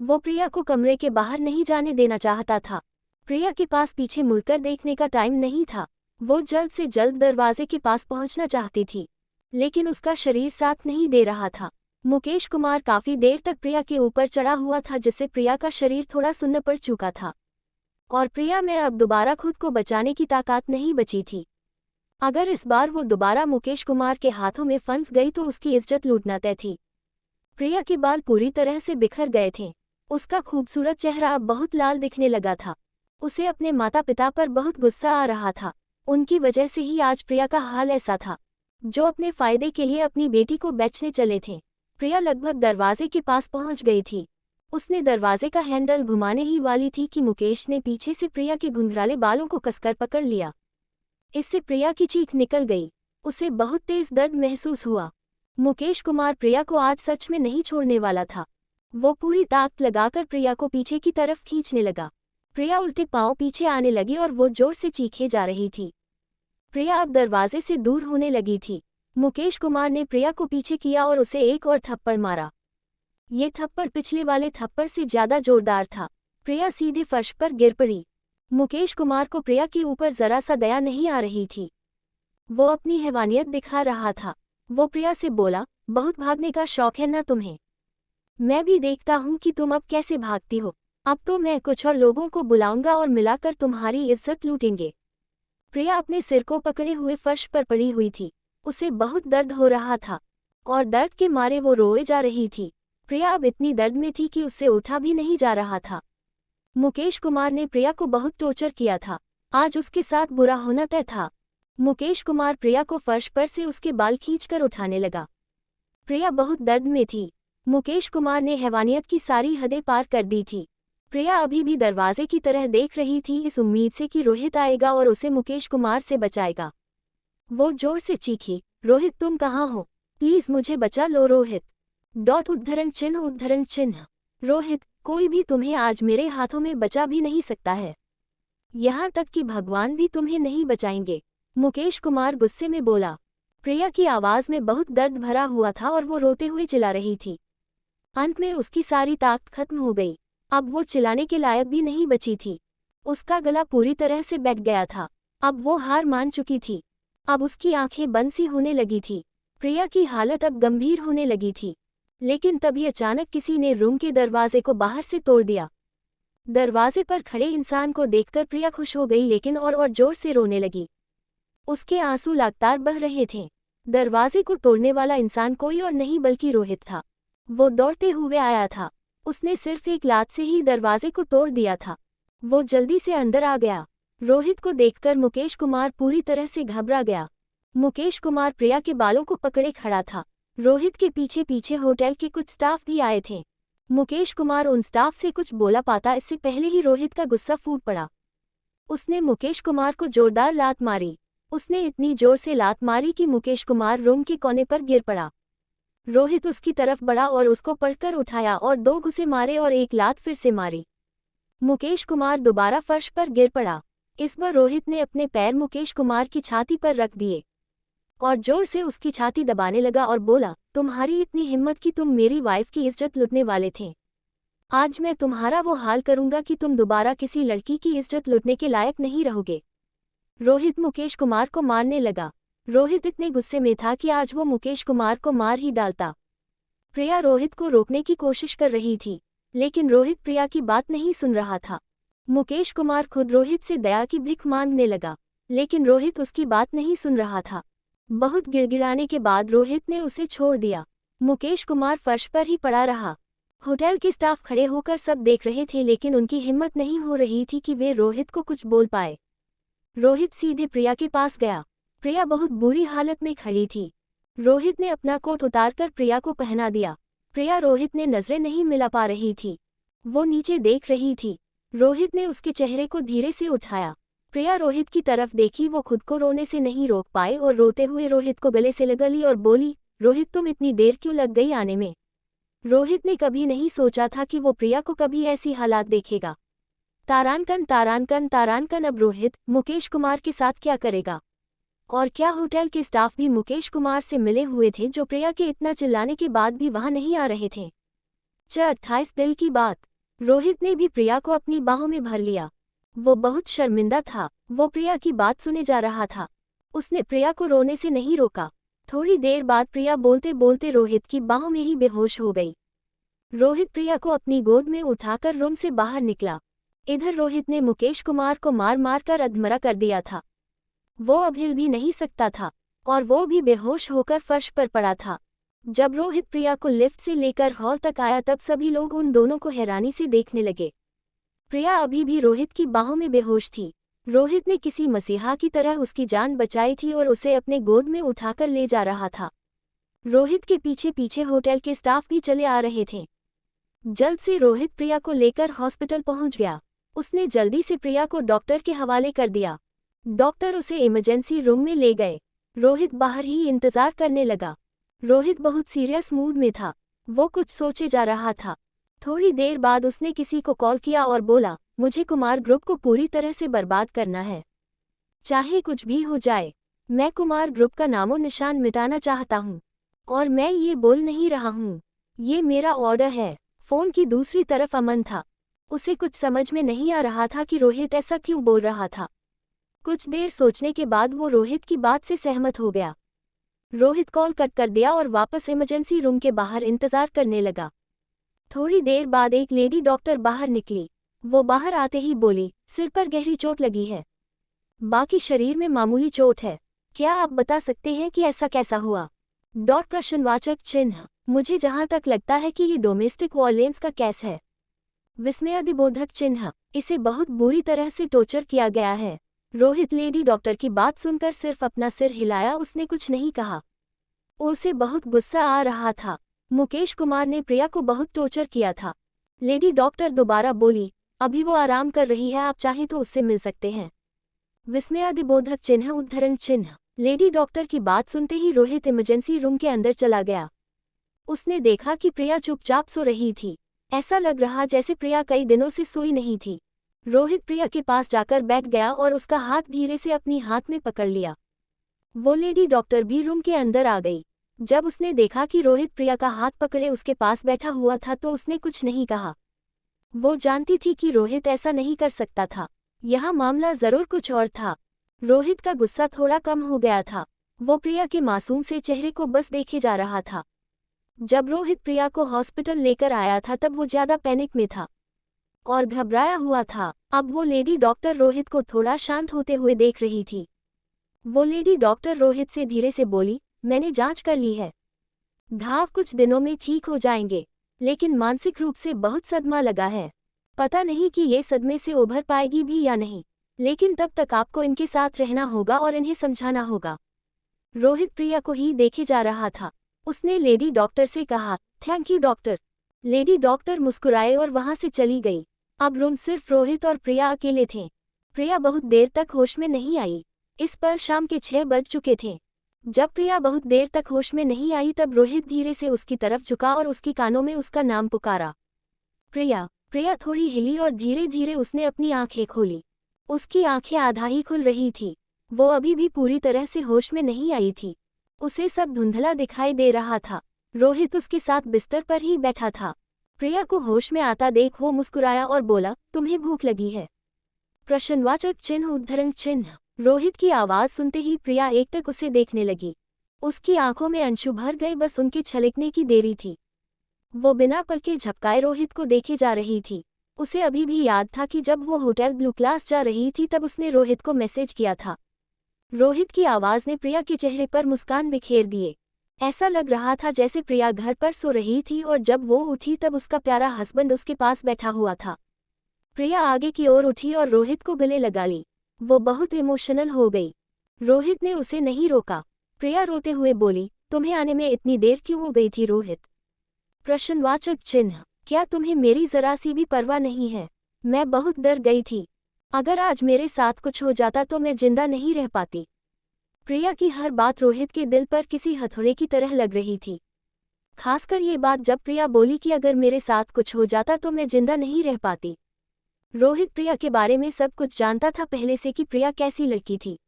वो प्रिया को कमरे के बाहर नहीं जाने देना चाहता था। प्रिया के पास पीछे मुड़कर देखने का टाइम नहीं था। वो जल्द से जल्द दरवाजे के पास पहुंचना चाहती थी, लेकिन उसका शरीर साथ नहीं दे रहा था। मुकेश कुमार काफी देर तक प्रिया के ऊपर चढ़ा हुआ था, जिससे प्रिया का शरीर थोड़ा सुन्न पड़ चुका था और प्रिया में अब दोबारा खुद को बचाने की ताकत नहीं बची थी। अगर इस बार वो दोबारा मुकेश कुमार के हाथों में फंस गई तो उसकी इज्जत लूटना तय थी। प्रिया के बाल पूरी तरह से बिखर गए थे। उसका खूबसूरत चेहरा अब बहुत लाल दिखने लगा था। उसे अपने माता पिता पर बहुत गुस्सा आ रहा था। उनकी वजह से ही आज प्रिया का हाल ऐसा था, जो अपने फायदे के लिए अपनी बेटी को बेचने चले थे। प्रिया लगभग दरवाजे के पास पहुंच गई थी। उसने दरवाजे का हैंडल घुमाने ही वाली थी कि मुकेश ने पीछे से प्रिया के घुंघराले बालों को कसकर पकड़ लिया। इससे प्रिया की चीख निकल गई। उसे बहुत तेज दर्द महसूस हुआ। मुकेश कुमार प्रिया को आज सच में नहीं छोड़ने वाला था। वो पूरी ताकत लगाकर प्रिया को पीछे की तरफ खींचने लगा। प्रिया उल्टे पांव पीछे आने लगी और वो जोर से चीखे जा रही थी। प्रिया अब दरवाजे से दूर होने लगी थी। मुकेश कुमार ने प्रिया को पीछे किया और उसे एक और थप्पड़ मारा। ये थप्पड़ पिछले वाले थप्पड़ से ज्यादा जोरदार था। प्रिया सीधे फर्श पर गिर पड़ी। मुकेश कुमार को प्रिया के ऊपर जरा सा दया नहीं आ रही थी। वो अपनी हैवानियत दिखा रहा था। वो प्रिया से बोला, बहुत भागने का शौक है ना तुम्हें? मैं भी देखता हूँ कि तुम अब कैसे भागती हो। अब तो मैं कुछ और लोगों को बुलाऊंगा और मिलाकर तुम्हारी इज्जत लूटेंगे। प्रिया अपने सिर को पकड़े हुए फर्श पर पड़ी हुई थी। उसे बहुत दर्द हो रहा था और दर्द के मारे वो रोए जा रही थी। प्रिया अब इतनी दर्द में थी कि उससे उठा भी नहीं जा रहा था। मुकेश कुमार ने प्रिया को बहुत टॉर्चर किया था। आज उसके साथ बुरा होना तय था। मुकेश कुमार प्रिया को फर्श पर से उसके बाल खींचकर उठाने लगा। प्रिया बहुत दर्द में थी। मुकेश कुमार ने हैवानियत की सारी हदें पार कर दी थी। प्रिया अभी भी दरवाजे की तरह देख रही थी, इस उम्मीद से कि रोहित आएगा और उसे मुकेश कुमार से बचाएगा। वो जोर से चीखी, रोहित तुम कहाँ हो? प्लीज मुझे बचा लो रोहित। उद्धरण चिन्ह। रोहित, कोई भी तुम्हें आज मेरे हाथों में बचा भी नहीं सकता है। यहाँ तक कि भगवान भी तुम्हें नहीं बचाएंगे। मुकेश कुमार गुस्से में बोला। प्रिया की आवाज में बहुत दर्द भरा हुआ था और वो रोते हुए चिल्ला रही थी। अंत में उसकी सारी ताकत खत्म हो गई। अब वो चिल्लाने के लायक भी नहीं बची थी। उसका गला पूरी तरह से बैठ गया था। अब वो हार मान चुकी थी। अब उसकी आंखें बंद सी होने लगी थी। प्रिया की हालत अब गंभीर होने लगी थी। लेकिन तभी अचानक किसी ने रूम के दरवाजे को बाहर से तोड़ दिया। दरवाजे पर खड़े इंसान को देखकर प्रिया खुश हो गई, लेकिन और जोर से रोने लगी। उसके आंसू लगातार बह रहे थे। दरवाजे को तोड़ने वाला इंसान कोई और नहीं बल्कि रोहित था। वो दौड़ते हुए आया था। उसने सिर्फ एक लात से ही दरवाजे को तोड़ दिया था। वो जल्दी से अंदर आ गया। रोहित को देखकर मुकेश कुमार पूरी तरह से घबरा गया। मुकेश कुमार प्रिया के बालों को पकड़े खड़ा था। रोहित के पीछे पीछे होटल के कुछ स्टाफ भी आए थे। मुकेश कुमार उन स्टाफ से कुछ बोला पाता इससे पहले ही रोहित का गुस्सा फूट पड़ा। उसने मुकेश कुमार को जोरदार लात मारी। उसने इतनी जोर से लात मारी कि मुकेश कुमार रूम के कोने पर गिर पड़ा। रोहित उसकी तरफ बढ़ा और उसको पकड़कर उठाया और 2 घुसे मारे और एक लात फिर से मारी। मुकेश कुमार दोबारा फर्श पर गिर पड़ा। इस बार रोहित ने अपने पैर मुकेश कुमार की छाती पर रख दिए और जोर से उसकी छाती दबाने लगा और बोला, तुम्हारी इतनी हिम्मत कि तुम मेरी वाइफ की इज्जत लूटने वाले थे। आज मैं तुम्हारा वो हाल करूंगा कि तुम दोबारा किसी लड़की की इज्जत लूटने के लायक नहीं रहोगे। रोहित मुकेश कुमार को मारने लगा। रोहित इतने गुस्से में था कि आज वो मुकेश कुमार को मार ही डालता। प्रिया रोहित को रोकने की कोशिश कर रही थी, लेकिन रोहित प्रिया की बात नहीं सुन रहा था। मुकेश कुमार खुद रोहित से दया की भीख मांगने लगा, लेकिन रोहित उसकी बात नहीं सुन रहा था। बहुत गिड़गिड़ाने के बाद रोहित ने उसे छोड़ दिया। मुकेश कुमार फर्श पर ही पड़ा रहा। होटल के स्टाफ खड़े होकर सब देख रहे थे, लेकिन उनकी हिम्मत नहीं हो रही थी कि वे रोहित को कुछ बोल पाए। रोहित सीधे प्रिया के पास गया। प्रिया बहुत बुरी हालत में खड़ी थी। रोहित ने अपना कोट उतारकर प्रिया को पहना दिया। प्रिया रोहित ने नजरें नहीं मिला पा रही थी। वो नीचे देख रही थी। रोहित ने उसके चेहरे को धीरे से उठाया। प्रिया रोहित की तरफ देखी। वो खुद को रोने से नहीं रोक पाए और रोते हुए रोहित को गले से लगा ली और बोली, रोहित तुम इतनी देर क्यों लग गई आने में। रोहित ने कभी नहीं सोचा था कि वो प्रिया को कभी ऐसी हालात देखेगा। तारानकन तारानकन तारानकन। अब रोहित मुकेश कुमार के साथ क्या करेगा? और क्या होटल के स्टाफ भी मुकेश कुमार से मिले हुए थे, जो प्रिया के इतना चिल्लाने के बाद भी वहां नहीं आ रहे थे? 28 दिल की बात। रोहित ने भी प्रिया को अपनी बाहों में भर लिया। वो बहुत शर्मिंदा था। वो प्रिया की बात सुने जा रहा था। उसने प्रिया को रोने से नहीं रोका। थोड़ी देर बाद प्रिया बोलते बोलते रोहित की बाहों में ही बेहोश हो गई। रोहित प्रिया को अपनी गोद में उठाकर रूम से बाहर निकला। इधर रोहित ने मुकेश कुमार को मार मार कर अधमरा कर दिया था। वो अब हिल भी नहीं सकता था और वो भी बेहोश होकर फर्श पर पड़ा था। जब रोहित प्रिया को लिफ्ट से लेकर हॉल तक आया, तब सभी लोग उन दोनों को हैरानी से देखने लगे। प्रिया अभी भी रोहित की बाहों में बेहोश थी। रोहित ने किसी मसीहा की तरह उसकी जान बचाई थी और उसे अपने गोद में उठाकर ले जा रहा था। रोहित के पीछे पीछे होटल के स्टाफ भी चले आ रहे थे। जल्द से रोहित प्रिया को लेकर हॉस्पिटल पहुंच गया। उसने जल्दी से प्रिया को डॉक्टर के हवाले कर दिया। डॉक्टर उसे इमरजेंसी रूम में ले गए। रोहित बाहर ही इंतजार करने लगा। रोहित बहुत सीरियस मूड में था। वो कुछ सोचे जा रहा था। थोड़ी देर बाद उसने किसी को कॉल किया और बोला, मुझे कुमार ग्रुप को पूरी तरह से बर्बाद करना है, चाहे कुछ भी हो जाए। मैं कुमार ग्रुप का नामो निशान मिटाना चाहता हूँ और मैं ये बोल नहीं रहा हूँ, ये मेरा ऑर्डर है। फोन की दूसरी तरफ अमन था। उसे कुछ समझ में नहीं आ रहा था कि रोहित ऐसा क्यों बोल रहा था। कुछ देर सोचने के बाद वो रोहित की बात से सहमत हो गया। रोहित कॉल कट कर दिया और वापस इमरजेंसी रूम के बाहर इंतजार करने लगा। थोड़ी देर बाद एक लेडी डॉक्टर बाहर निकली। वो बाहर आते ही बोली, सिर पर गहरी चोट लगी है, बाकी शरीर में मामूली चोट है। क्या आप बता सकते हैं कि ऐसा कैसा हुआ? डॉट प्रश्नवाचक चिन्ह। मुझे जहां तक लगता है कि ये डोमेस्टिक वायलेंस का केस है। विस्मयादिबोधक चिन्ह। इसे बहुत बुरी तरह से टॉर्चर किया गया है। रोहित लेडी डॉक्टर की बात सुनकर सिर्फ अपना सिर हिलाया। उसने कुछ नहीं कहा। उसे बहुत गुस्सा आ रहा था। मुकेश कुमार ने प्रिया को बहुत टॉर्चर किया था। लेडी डॉक्टर दोबारा बोली, अभी वो आराम कर रही है, आप चाहें तो उससे मिल सकते हैं। विस्मयादिबोधक चिन्ह उद्धरण चिन्ह। लेडी डॉक्टर की बात सुनते ही रोहित इमरजेंसी रूम के अंदर चला गया। उसने देखा कि प्रिया चुपचाप सो रही थी। ऐसा लग रहा जैसे प्रिया कई दिनों से सोई नहीं थी। रोहित प्रिया के पास जाकर बैठ गया और उसका हाथ धीरे से अपनी हाथ में पकड़ लिया। वो लेडी डॉक्टर भी रूम के अंदर आ गई। जब उसने देखा कि रोहित प्रिया का हाथ पकड़े उसके पास बैठा हुआ था, तो उसने कुछ नहीं कहा। वो जानती थी कि रोहित ऐसा नहीं कर सकता था। यहाँ मामला जरूर कुछ और था। रोहित का गुस्सा थोड़ा कम हो गया था। वो प्रिया के मासूम से चेहरे को बस देखे जा रहा था। जब रोहित प्रिया को हॉस्पिटल लेकर आया था, तब वो ज्यादा पैनिक में था और घबराया हुआ था। अब वो लेडी डॉक्टर रोहित को थोड़ा शांत होते हुए देख रही थी। वो लेडी डॉक्टर रोहित से धीरे से बोली, मैंने जांच कर ली है, घाव कुछ दिनों में ठीक हो जाएंगे, लेकिन मानसिक रूप से बहुत सदमा लगा है। पता नहीं कि ये सदमे से उभर पाएगी भी या नहीं, लेकिन तब तक आपको इनके साथ रहना होगा और इन्हें समझाना होगा। रोहित प्रिया को ही देखे जा रहा था। उसने लेडी डॉक्टर से कहा, thank you doctor. Lady doctor मुस्कुराए और वहां से चली गई। अब रूम सिर्फ रोहित और प्रिया अकेले थे। प्रिया बहुत देर तक होश में नहीं आई। इस पर शाम के 6 बज चुके थे। जब प्रिया बहुत देर तक होश में नहीं आई तब रोहित धीरे से उसकी तरफ झुका और उसकी कानों में उसका नाम पुकारा। प्रिया। प्रिया थोड़ी हिली और धीरे धीरे उसने अपनी आंखें खोली। उसकी आंखें आधा ही खुल रही थी। वो अभी भी पूरी तरह से होश में नहीं आई थी। उसे सब धुंधला दिखाई दे रहा था। रोहित उसके साथ बिस्तर पर ही बैठा था। प्रिया को होश में आता देख वो मुस्कुराया और बोला, तुम्हें भूख लगी है? प्रश्नवाचक चिन्ह उद्धरण चिन्ह। रोहित की आवाज सुनते ही प्रिया एकटक उसे देखने लगी। उसकी आंखों में अंशु भर गए, बस उनके छलकने की देरी थी। वो बिना पलके झपकाए रोहित को देखे जा रही थी। उसे अभी भी याद था कि जब वो होटल ब्लू क्लास जा रही थी तब उसने रोहित को मैसेज किया था। रोहित की आवाज ने प्रिया के चेहरे पर मुस्कान बिखेर दिए। ऐसा लग रहा था जैसे प्रिया घर पर सो रही थी और जब वो उठी तब उसका प्यारा हस्बैंड उसके पास बैठा हुआ था। प्रिया आगे की ओर उठी और रोहित को गले लगा ली। वो बहुत इमोशनल हो गई। रोहित ने उसे नहीं रोका। प्रिया रोते हुए बोली, तुम्हें आने में इतनी देर क्यों हो गई थी रोहित? प्रश्नवाचक चिन्ह। क्या तुम्हें मेरी जरा सी भी परवाह नहीं है? मैं बहुत डर गई थी। अगर आज मेरे साथ कुछ हो जाता तो मैं जिंदा नहीं रह पाती। प्रिया की हर बात रोहित के दिल पर किसी हथौड़े की तरह लग रही थी। खासकर ये बात जब प्रिया बोली कि अगर मेरे साथ कुछ हो जाता तो मैं जिंदा नहीं रह पाती। रोहित प्रिया के बारे में सब कुछ जानता था पहले से कि प्रिया कैसी लड़की थी।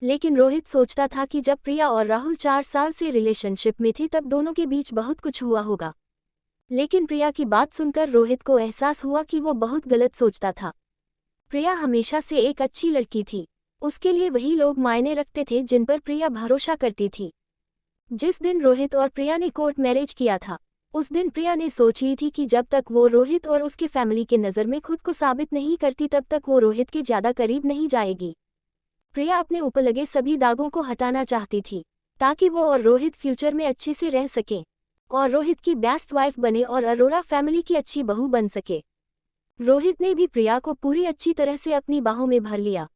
लेकिन रोहित सोचता था कि जब प्रिया और राहुल 4 साल से रिलेशनशिप में थे तब दोनों के बीच बहुत कुछ हुआ होगा। लेकिन प्रिया की बात सुनकर रोहित को एहसास हुआ कि वो बहुत गलत सोचता था। प्रिया हमेशा से एक अच्छी लड़की थी। उसके लिए वही लोग मायने रखते थे जिन पर प्रिया भरोसा करती थी। जिस दिन रोहित और प्रिया ने कोर्ट मैरिज किया था उस दिन प्रिया ने सोच ली थी कि जब तक वो रोहित और उसके फैमिली के नज़र में खुद को साबित नहीं करती तब तक वो रोहित के ज़्यादा करीब नहीं जाएगी। प्रिया अपने ऊपर लगे सभी दागों को हटाना चाहती थी ताकि वो और रोहित फ्यूचर में अच्छे से रह सकें और रोहित की बेस्ट वाइफ बने और अरोरा फैमिली की अच्छी बहू बन सके। रोहित ने भी प्रिया को पूरी अच्छी तरह से अपनी बाहों में भर लिया।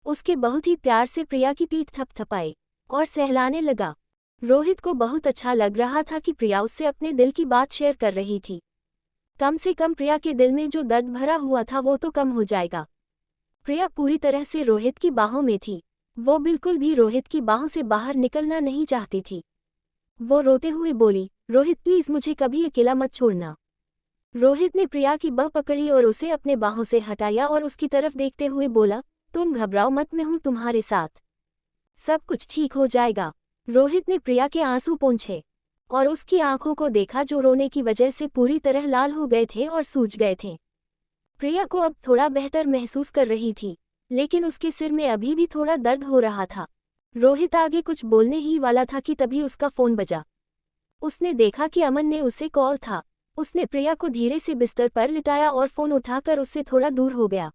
उसके बहुत ही प्यार से प्रिया की पीठ थपथपाई और सहलाने लगा। रोहित को बहुत अच्छा लग रहा था कि प्रिया उससे अपने दिल की बात शेयर कर रही थी। कम से कम प्रिया के दिल में जो दर्द भरा हुआ था वो तो कम हो जाएगा। प्रिया पूरी तरह से रोहित की बाहों में थी। वो बिल्कुल भी रोहित की बाहों से बाहर निकलना नहीं चाहती थी। वो रोते हुए बोली, रोहित प्लीज मुझे कभी अकेला मत छोड़ना। रोहित ने प्रिया की बाह पकड़ी और उसे अपने बाहों से हटाया और उसकी तरफ देखते हुए बोला, तुम घबराओ मत, मैं हूं तुम्हारे साथ। सब कुछ ठीक हो जाएगा। रोहित ने प्रिया के आंसू पोंछे और उसकी आंखों को देखा जो रोने की वजह से पूरी तरह लाल हो गए थे और सूज गए थे। प्रिया को अब थोड़ा बेहतर महसूस कर रही थी लेकिन उसके सिर में अभी भी थोड़ा दर्द हो रहा था। रोहित आगे कुछ बोलने ही वाला था कि तभी उसका फोन बजा। उसने देखा कि अमन ने उसे कॉल था। उसने प्रिया को धीरे से बिस्तर पर लिटाया और फोन उठाकर उससे थोड़ा दूर हो गया।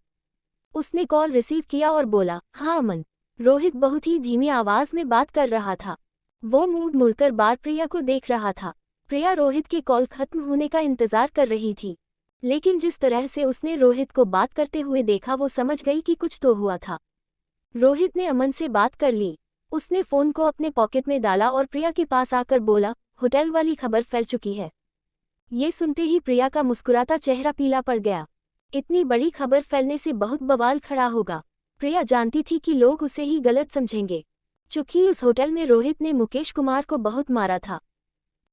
उसने कॉल रिसीव किया और बोला, हाँ अमन। रोहित बहुत ही धीमी आवाज में बात कर रहा था। वो मुड़कर बार प्रिया को देख रहा था। प्रिया रोहित के कॉल खत्म होने का इंतजार कर रही थी लेकिन जिस तरह से उसने रोहित को बात करते हुए देखा वो समझ गई कि कुछ तो हुआ था। रोहित ने अमन से बात कर ली। उसने फोन को अपने पॉकेट में डाला और प्रिया के पास आकर बोला, होटल वाली खबर फैल चुकी है। ये सुनते ही प्रिया का मुस्कुराता चेहरा पीला पड़ गया। इतनी बड़ी खबर फैलने से बहुत बवाल खड़ा होगा। प्रिया जानती थी कि लोग उसे ही गलत समझेंगे। चूंकि उस होटल में रोहित ने मुकेश कुमार को बहुत मारा था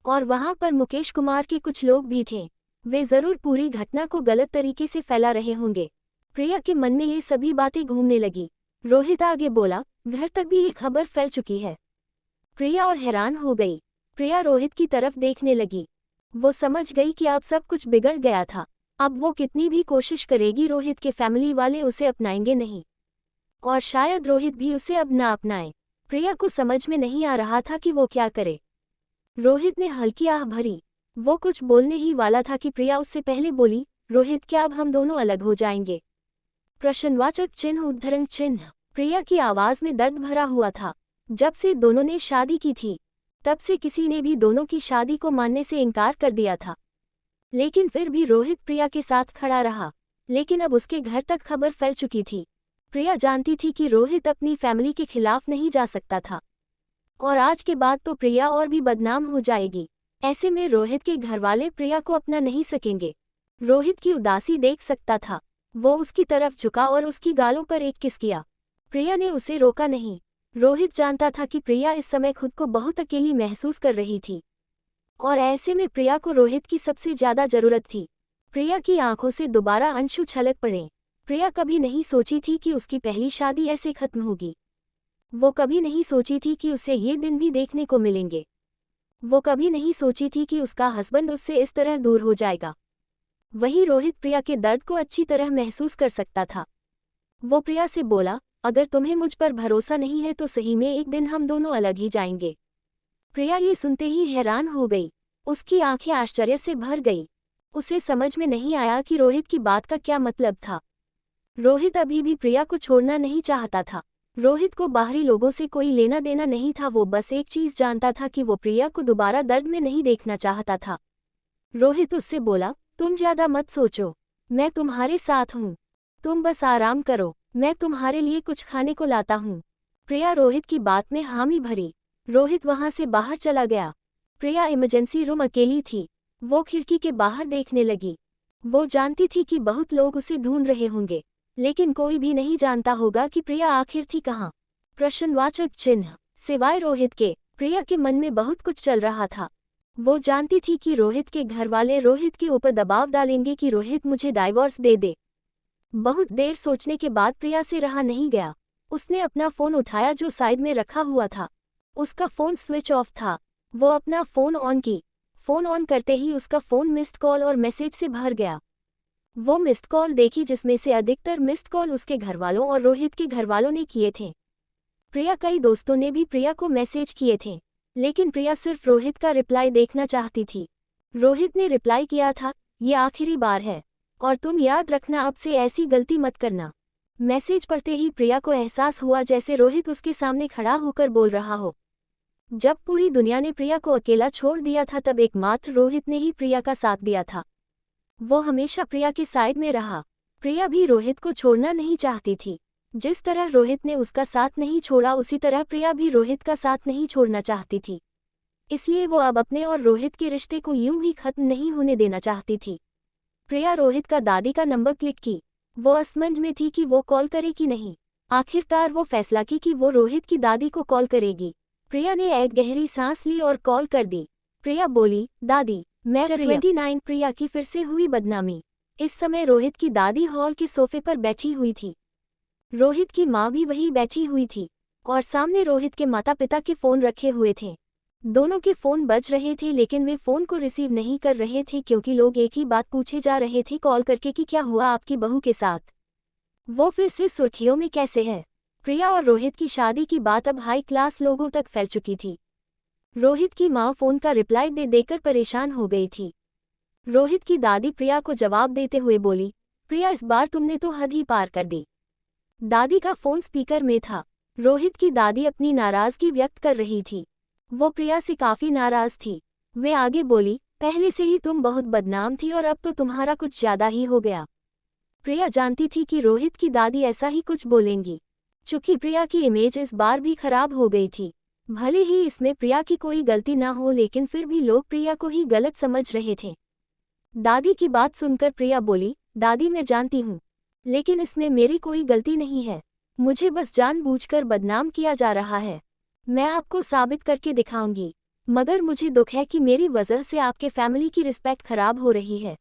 और वहां पर मुकेश कुमार के कुछ लोग भी थे। वे जरूर पूरी घटना को गलत तरीके से फैला रहे होंगे। प्रिया के मन में ये सभी बातें घूमने लगी। रोहित आगे बोला, घर तक भी ये खबर फैल चुकी है। प्रिया और हैरान हो गई। प्रिया रोहित की तरफ देखने लगी। वो समझ गई कि अब सब कुछ बिगड़ गया था। अब वो कितनी भी कोशिश करेगी रोहित के फैमिली वाले उसे अपनाएंगे नहीं और शायद रोहित भी उसे अब ना अपनाए। प्रिया को समझ में नहीं आ रहा था कि वो क्या करे। रोहित ने हल्की आह भरी। वो कुछ बोलने ही वाला था कि प्रिया उससे पहले बोली, रोहित क्या अब हम दोनों अलग हो जाएंगे? प्रश्नवाचक चिन्ह उद्धरण चिन्ह। प्रिया की आवाज में दर्द भरा हुआ था। जब से दोनों ने शादी की थी तब से किसी ने भी दोनों की शादी को मानने से इनकार कर दिया था लेकिन फिर भी रोहित प्रिया के साथ खड़ा रहा। लेकिन अब उसके घर तक खबर फैल चुकी थी। प्रिया जानती थी कि रोहित अपनी फैमिली के खिलाफ नहीं जा सकता था और आज के बाद तो प्रिया और भी बदनाम हो जाएगी। ऐसे में रोहित के घरवाले प्रिया को अपना नहीं सकेंगे। रोहित की उदासी देख सकता था। वो उसकी तरफ झुका और उसकी गालों पर एक किस किया। प्रिया ने उसे रोका नहीं। रोहित जानता था कि प्रिया इस समय खुद को बहुत अकेली महसूस कर रही थी, और ऐसे में प्रिया को रोहित की सबसे ज्यादा जरूरत थी। प्रिया की आंखों से दोबारा अंशु छलक पड़े। प्रिया कभी नहीं सोची थी कि उसकी पहली शादी ऐसे खत्म होगी। वो कभी नहीं सोची थी कि उसे ये दिन भी देखने को मिलेंगे। वो कभी नहीं सोची थी कि उसका हस्बैंड उससे इस तरह दूर हो जाएगा। वही रोहित प्रिया के दर्द को अच्छी तरह महसूस कर सकता था। वो प्रिया से बोला, अगर तुम्हें मुझ पर भरोसा नहीं है तो सही में एक दिन हम दोनों अलग ही जाएंगे। प्रिया ये सुनते ही हैरान हो गई। उसकी आंखें आश्चर्य से भर गई। उसे समझ में नहीं आया कि रोहित की बात का क्या मतलब था। रोहित अभी भी प्रिया को छोड़ना नहीं चाहता था। रोहित को बाहरी लोगों से कोई लेना देना नहीं था। वो बस एक चीज जानता था कि वो प्रिया को दोबारा दर्द में नहीं देखना चाहता था। रोहित उससे बोला, तुम ज्यादा मत सोचो, मैं तुम्हारे साथ हूँ। तुम बस आराम करो, मैं तुम्हारे लिए कुछ खाने को लाता हूँ। प्रिया रोहित की बात में हामी भरी। रोहित वहां से बाहर चला गया। प्रिया इमरजेंसी रूम अकेली थी। वो खिड़की के बाहर देखने लगी। वो जानती थी कि बहुत लोग उसे ढूंढ रहे होंगे, लेकिन कोई भी नहीं जानता होगा कि प्रिया आखिर थी कहाँ। प्रश्नवाचक चिन्ह। सिवाय रोहित के, प्रिया के मन में बहुत कुछ चल रहा था। वो जानती थी कि रोहित के घरवाले रोहित के ऊपर दबाव डालेंगे कि रोहित मुझे डाइवोर्स दे दे। बहुत देर सोचने के बाद प्रिया से रहा नहीं गया। उसने अपना फोन उठाया जो साइड में रखा हुआ था। उसका फोन स्विच ऑफ था। वो अपना फोन ऑन की। फोन ऑन करते ही उसका फोन मिस्ड कॉल और मैसेज से भर गया। वो मिस्ड कॉल देखी जिसमें से अधिकतर मिस्ड कॉल उसके घरवालों और रोहित के घरवालों ने किए थे। प्रिया कई दोस्तों ने भी प्रिया को मैसेज किए थे, लेकिन प्रिया सिर्फ रोहित का रिप्लाई देखना चाहती थी। रोहित ने रिप्लाई किया था, ये आखिरी बार है और तुम याद रखना अब से ऐसी गलती मत करना। मैसेज पढ़ते ही प्रिया को एहसास हुआ जैसे रोहित उसके सामने खड़ा होकर बोल रहा हो। जब पूरी दुनिया ने प्रिया को अकेला छोड़ दिया था तब एकमात्र रोहित ने ही प्रिया का साथ दिया था। वो हमेशा प्रिया के साइड में रहा। प्रिया भी रोहित को छोड़ना नहीं चाहती थी। जिस तरह रोहित ने उसका साथ नहीं छोड़ा उसी तरह प्रिया भी रोहित का साथ नहीं छोड़ना चाहती थी। इसलिए वो अब अपने और रोहित के रिश्ते को यूं ही खत्म नहीं होने देना चाहती थी। प्रिया रोहित का दादी का नंबर क्लिक की। वो असमंज में थी कि वो कॉल करे कि नहीं। आखिरकार वो फैसला की कि वो रोहित की दादी को कॉल करेगी। प्रिया ने एक गहरी सांस ली और कॉल कर दी। प्रिया बोली, दादी, मैं 29। प्रिया की फिर से हुई बदनामी। इस समय रोहित की दादी हॉल के सोफे पर बैठी हुई थी। रोहित की माँ भी वहीं बैठी हुई थी और सामने रोहित के माता पिता के फोन रखे हुए थे। दोनों के फोन बज रहे थे लेकिन वे फोन को रिसीव नहीं कर रहे थे क्योंकि लोग एक ही बात पूछे जा रहे थे कॉल करके कि क्या हुआ आपकी बहू के साथ, वो फिर से सुर्खियों में कैसे है। प्रिया और रोहित की शादी की बात अब हाई क्लास लोगों तक फैल चुकी थी। रोहित की माँ फोन का रिप्लाई दे देकर परेशान हो गई थी। रोहित की दादी प्रिया को जवाब देते हुए बोली, प्रिया इस बार तुमने तो हद ही पार कर दी। दादी का फोन स्पीकर में था। रोहित की दादी अपनी नाराजगी व्यक्त कर रही थी। वो प्रिया से काफी नाराज थी। वे आगे बोली, पहले से ही तुम बहुत बदनाम थी और अब तो तुम्हारा कुछ ज्यादा ही हो गया। प्रिया जानती थी कि रोहित की दादी ऐसा ही कुछ बोलेंगी। चूंकि प्रिया की इमेज इस बार भी खराब हो गई थी। भले ही इसमें प्रिया की कोई गलती ना हो लेकिन फिर भी लोग प्रिया को ही गलत समझ रहे थे। दादी की बात सुनकर प्रिया बोली, दादी मैं जानती हूँ, लेकिन इसमें मेरी कोई गलती नहीं है। मुझे बस जानबूझकर बदनाम किया जा रहा है। मैं आपको साबित करके दिखाऊंगी। मगर मुझे दुख है कि मेरी वजह से आपके फैमिली की रिस्पेक्ट खराब हो रही है।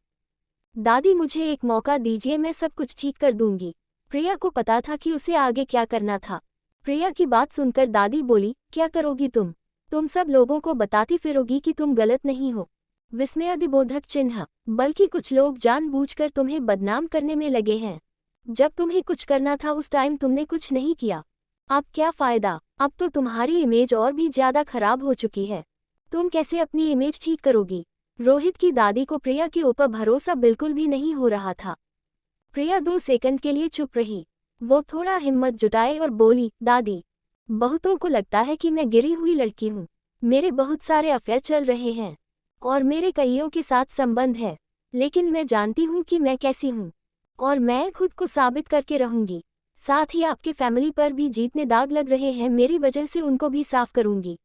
दादी मुझे एक मौका दीजिए, मैं सब कुछ ठीक कर दूंगी। प्रिया को पता था कि उसे आगे क्या करना था। प्रिया की बात सुनकर दादी बोली, क्या करोगी तुम सब लोगों को बताती फिरोगी कि तुम गलत नहीं हो। विस्मयादिबोधक चिन्ह। बल्कि कुछ लोग जानबूझकर तुम्हें बदनाम करने में लगे हैं। जब तुम्हें कुछ करना था उस टाइम तुमने कुछ नहीं किया। अब क्या फायदा, अब तो तुम्हारी इमेज और भी ज्यादा खराब हो चुकी है। तुम कैसे अपनी इमेज ठीक करोगी। रोहित की दादी को प्रिया के ऊपर भरोसा बिल्कुल भी नहीं हो रहा था। प्रिया 2 सेकंड के लिए चुप रही। वो थोड़ा हिम्मत जुटाए और बोली, दादी, बहुतों को लगता है कि मैं गिरी हुई लड़की हूँ। मेरे बहुत सारे अफेयर चल रहे हैं और मेरे कईयों के साथ संबंध है, लेकिन मैं जानती हूँ कि मैं कैसी हूँ और मैं खुद को साबित करके रहूंगी। साथ ही आपके फैमिली पर भी जितने दाग लग रहे हैं मेरी वजह से उनको भी साफ करूंगी।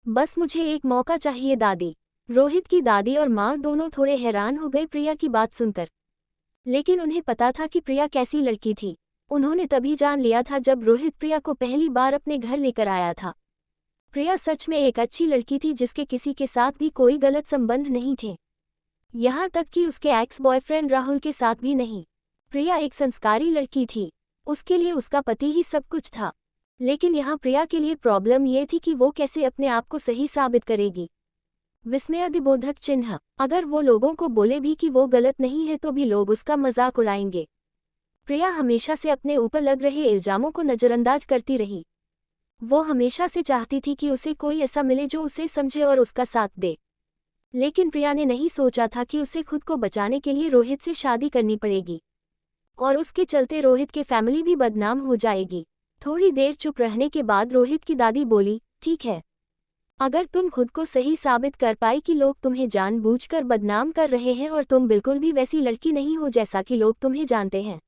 बस मुझे एक मौका चाहिए दादी। रोहित की दादी और माँ दोनों थोड़े हैरान हो गए प्रिया की बात सुनकर, लेकिन उन्हें पता था कि प्रिया कैसी लड़की थी। उन्होंने तभी जान लिया था जब रोहित प्रिया को पहली बार अपने घर लेकर आया था। प्रिया सच में एक अच्छी लड़की थी जिसके किसी के साथ भी कोई गलत संबंध नहीं थे, यहाँ तक कि उसके एक्स बॉयफ्रेंड राहुल के साथ भी नहीं। प्रिया एक संस्कारी लड़की थी, उसके लिए उसका पति ही सब कुछ था। लेकिन यहाँ प्रिया के लिए प्रॉब्लम ये थी कि वो कैसे अपने आप को सही साबित करेगी। विस्मयादिबोधक चिन्ह। अगर वो लोगों को बोले भी कि वो गलत नहीं है तो भी लोग उसका मजाक उड़ाएंगे। प्रिया हमेशा से अपने ऊपर लग रहे इल्जामों को नज़रअंदाज करती रही। वो हमेशा से चाहती थी कि उसे कोई ऐसा मिले जो उसे समझे और उसका साथ दे। लेकिन प्रिया ने नहीं सोचा था कि उसे खुद को बचाने के लिए रोहित से शादी करनी पड़ेगी और उसके चलते रोहित की फैमिली भी बदनाम हो जाएगी। थोड़ी देर चुप रहने के बाद रोहित की दादी बोली, ठीक है, अगर तुम खुद को सही साबित कर पाई कि लोग तुम्हें जानबूझकर बदनाम कर रहे हैं और तुम बिल्कुल भी वैसी लड़की नहीं हो जैसा कि लोग तुम्हें जानते हैं,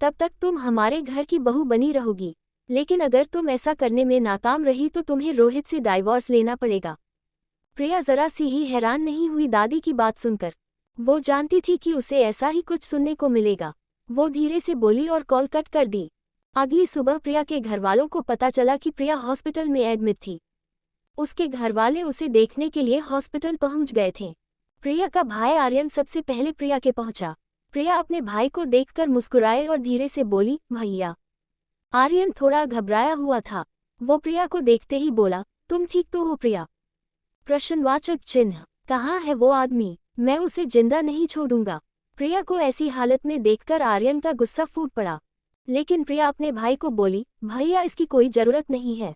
तब तक तुम हमारे घर की बहू बनी रहोगी। लेकिन अगर तुम ऐसा करने में नाकाम रही तो तुम्हें रोहित से डाइवोर्स लेना पड़ेगा। प्रिया जरा सी ही हैरान नहीं हुई दादी की बात सुनकर। वो जानती थी कि उसे ऐसा ही कुछ सुनने को मिलेगा। वो धीरे से बोली और कॉल कट कर दी। अगली सुबह प्रिया के घरवालों को पता चला कि प्रिया हॉस्पिटल में एडमिट थी। उसके घरवाले उसे देखने के लिए हॉस्पिटल पहुंच गए थे। प्रिया का भाई आर्यन सबसे पहले प्रिया के पहुंचा। प्रिया अपने भाई को देखकर मुस्कुराए और धीरे से बोली, भैया। आर्यन थोड़ा घबराया हुआ था। वो प्रिया को देखते ही बोला, तुम ठीक तो हो प्रिया? प्रश्नवाचक चिन्ह। कहाँ है वो आदमी? मैं उसे जिंदा नहीं छोड़ूंगा। प्रिया को ऐसी हालत में देखकर आर्यन का गुस्सा फूट पड़ा। लेकिन प्रिया अपने भाई को बोली, भैया इसकी कोई जरूरत नहीं है।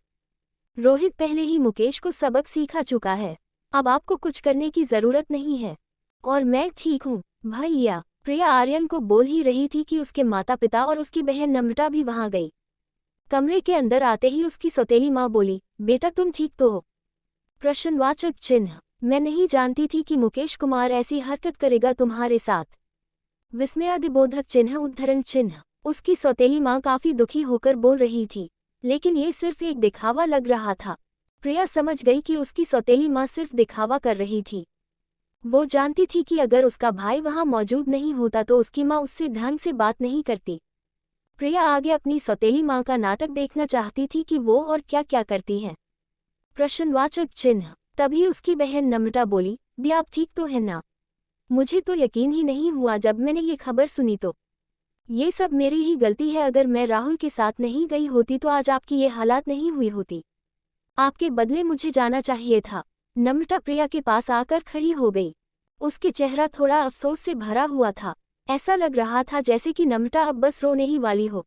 रोहित पहले ही मुकेश को सबक सिखा चुका है, अब आपको कुछ करने की जरूरत नहीं है और मैं ठीक हूँ भैया। प्रिया आर्यन को बोल ही रही थी कि उसके माता पिता और उसकी बहन नम्रता भी वहां गई। कमरे के अंदर आते ही उसकी सौतेली माँ बोली, बेटा तुम ठीक तो हो? प्रश्नवाचक चिन्ह। मैं नहीं जानती थी कि मुकेश कुमार ऐसी हरकत करेगा तुम्हारे साथ। विस्मयादिबोधक चिन्ह उद्धरण चिन्ह। उसकी सौतेली माँ काफी दुखी होकर बोल रही थी, लेकिन ये सिर्फ एक दिखावा लग रहा था। प्रिया समझ गई कि उसकी सौतेली माँ सिर्फ दिखावा कर रही थी। वो जानती थी कि अगर उसका भाई वहां मौजूद नहीं होता तो उसकी माँ उससे ढंग से बात नहीं करती। प्रिया आगे अपनी सौतेली माँ का नाटक देखना चाहती थी कि वो और क्या क्या करती है। प्रश्नवाचक चिन्ह। तभी उसकी बहन नम्रता बोली, दी आप ठीक तो है ना? मुझे तो यकीन ही नहीं हुआ जब मैंने ये खबर सुनी तो। ये सब मेरी ही गलती है। अगर मैं राहुल के साथ नहीं गई होती तो आज आपकी ये हालात नहीं हुई होती। आपके बदले मुझे जाना चाहिए था। नम्रता प्रिया के पास आकर खड़ी हो गई। उसके चेहरा थोड़ा अफसोस से भरा हुआ था। ऐसा लग रहा था जैसे कि नम्रता अब बस रोने ही वाली हो।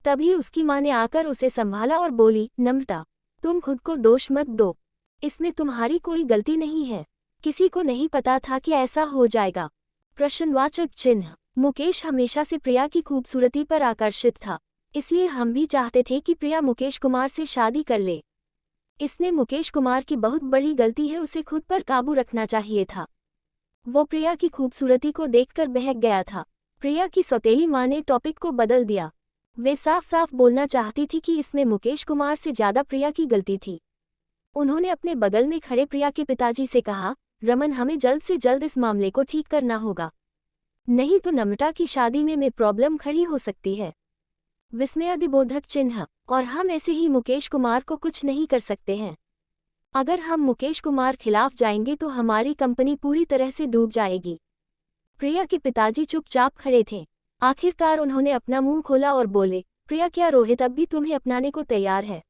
तभी उसकी माँ ने आकर उसे संभाला और बोली, नम्रता तुम खुद को दोष मत दो, इसमें तुम्हारी कोई गलती नहीं है। किसी को नहीं पता था कि ऐसा हो जाएगा। प्रश्नवाचक चिन्ह। मुकेश हमेशा से प्रिया की खूबसूरती पर आकर्षित था, इसलिए हम भी चाहते थे कि प्रिया मुकेश कुमार से शादी कर ले। इसने मुकेश कुमार की बहुत बड़ी गलती है, उसे खुद पर काबू रखना चाहिए था। वो प्रिया की खूबसूरती को देखकर बहक गया था। प्रिया की सौतेली माँ ने टॉपिक को बदल दिया। वे साफ साफ बोलना चाहती थी कि इसमें मुकेश कुमार से ज्यादा प्रिया की गलती थी। उन्होंने अपने बगल में खड़े प्रिया के पिताजी से कहा, रमन हमें जल्द से जल्द इस मामले को ठीक करना होगा, नहीं तो नम्रता की शादी में प्रॉब्लम खड़ी हो सकती है। विस्मयादिबोधक चिन्ह। और हम ऐसे ही मुकेश कुमार को कुछ नहीं कर सकते हैं। अगर हम मुकेश कुमार खिलाफ जाएंगे तो हमारी कंपनी पूरी तरह से डूब जाएगी। प्रिया के पिताजी चुपचाप खड़े थे। आखिरकार उन्होंने अपना मुंह खोला और बोले, प्रिया क्या रोहित अब भी तुम्हें अपनाने को तैयार है?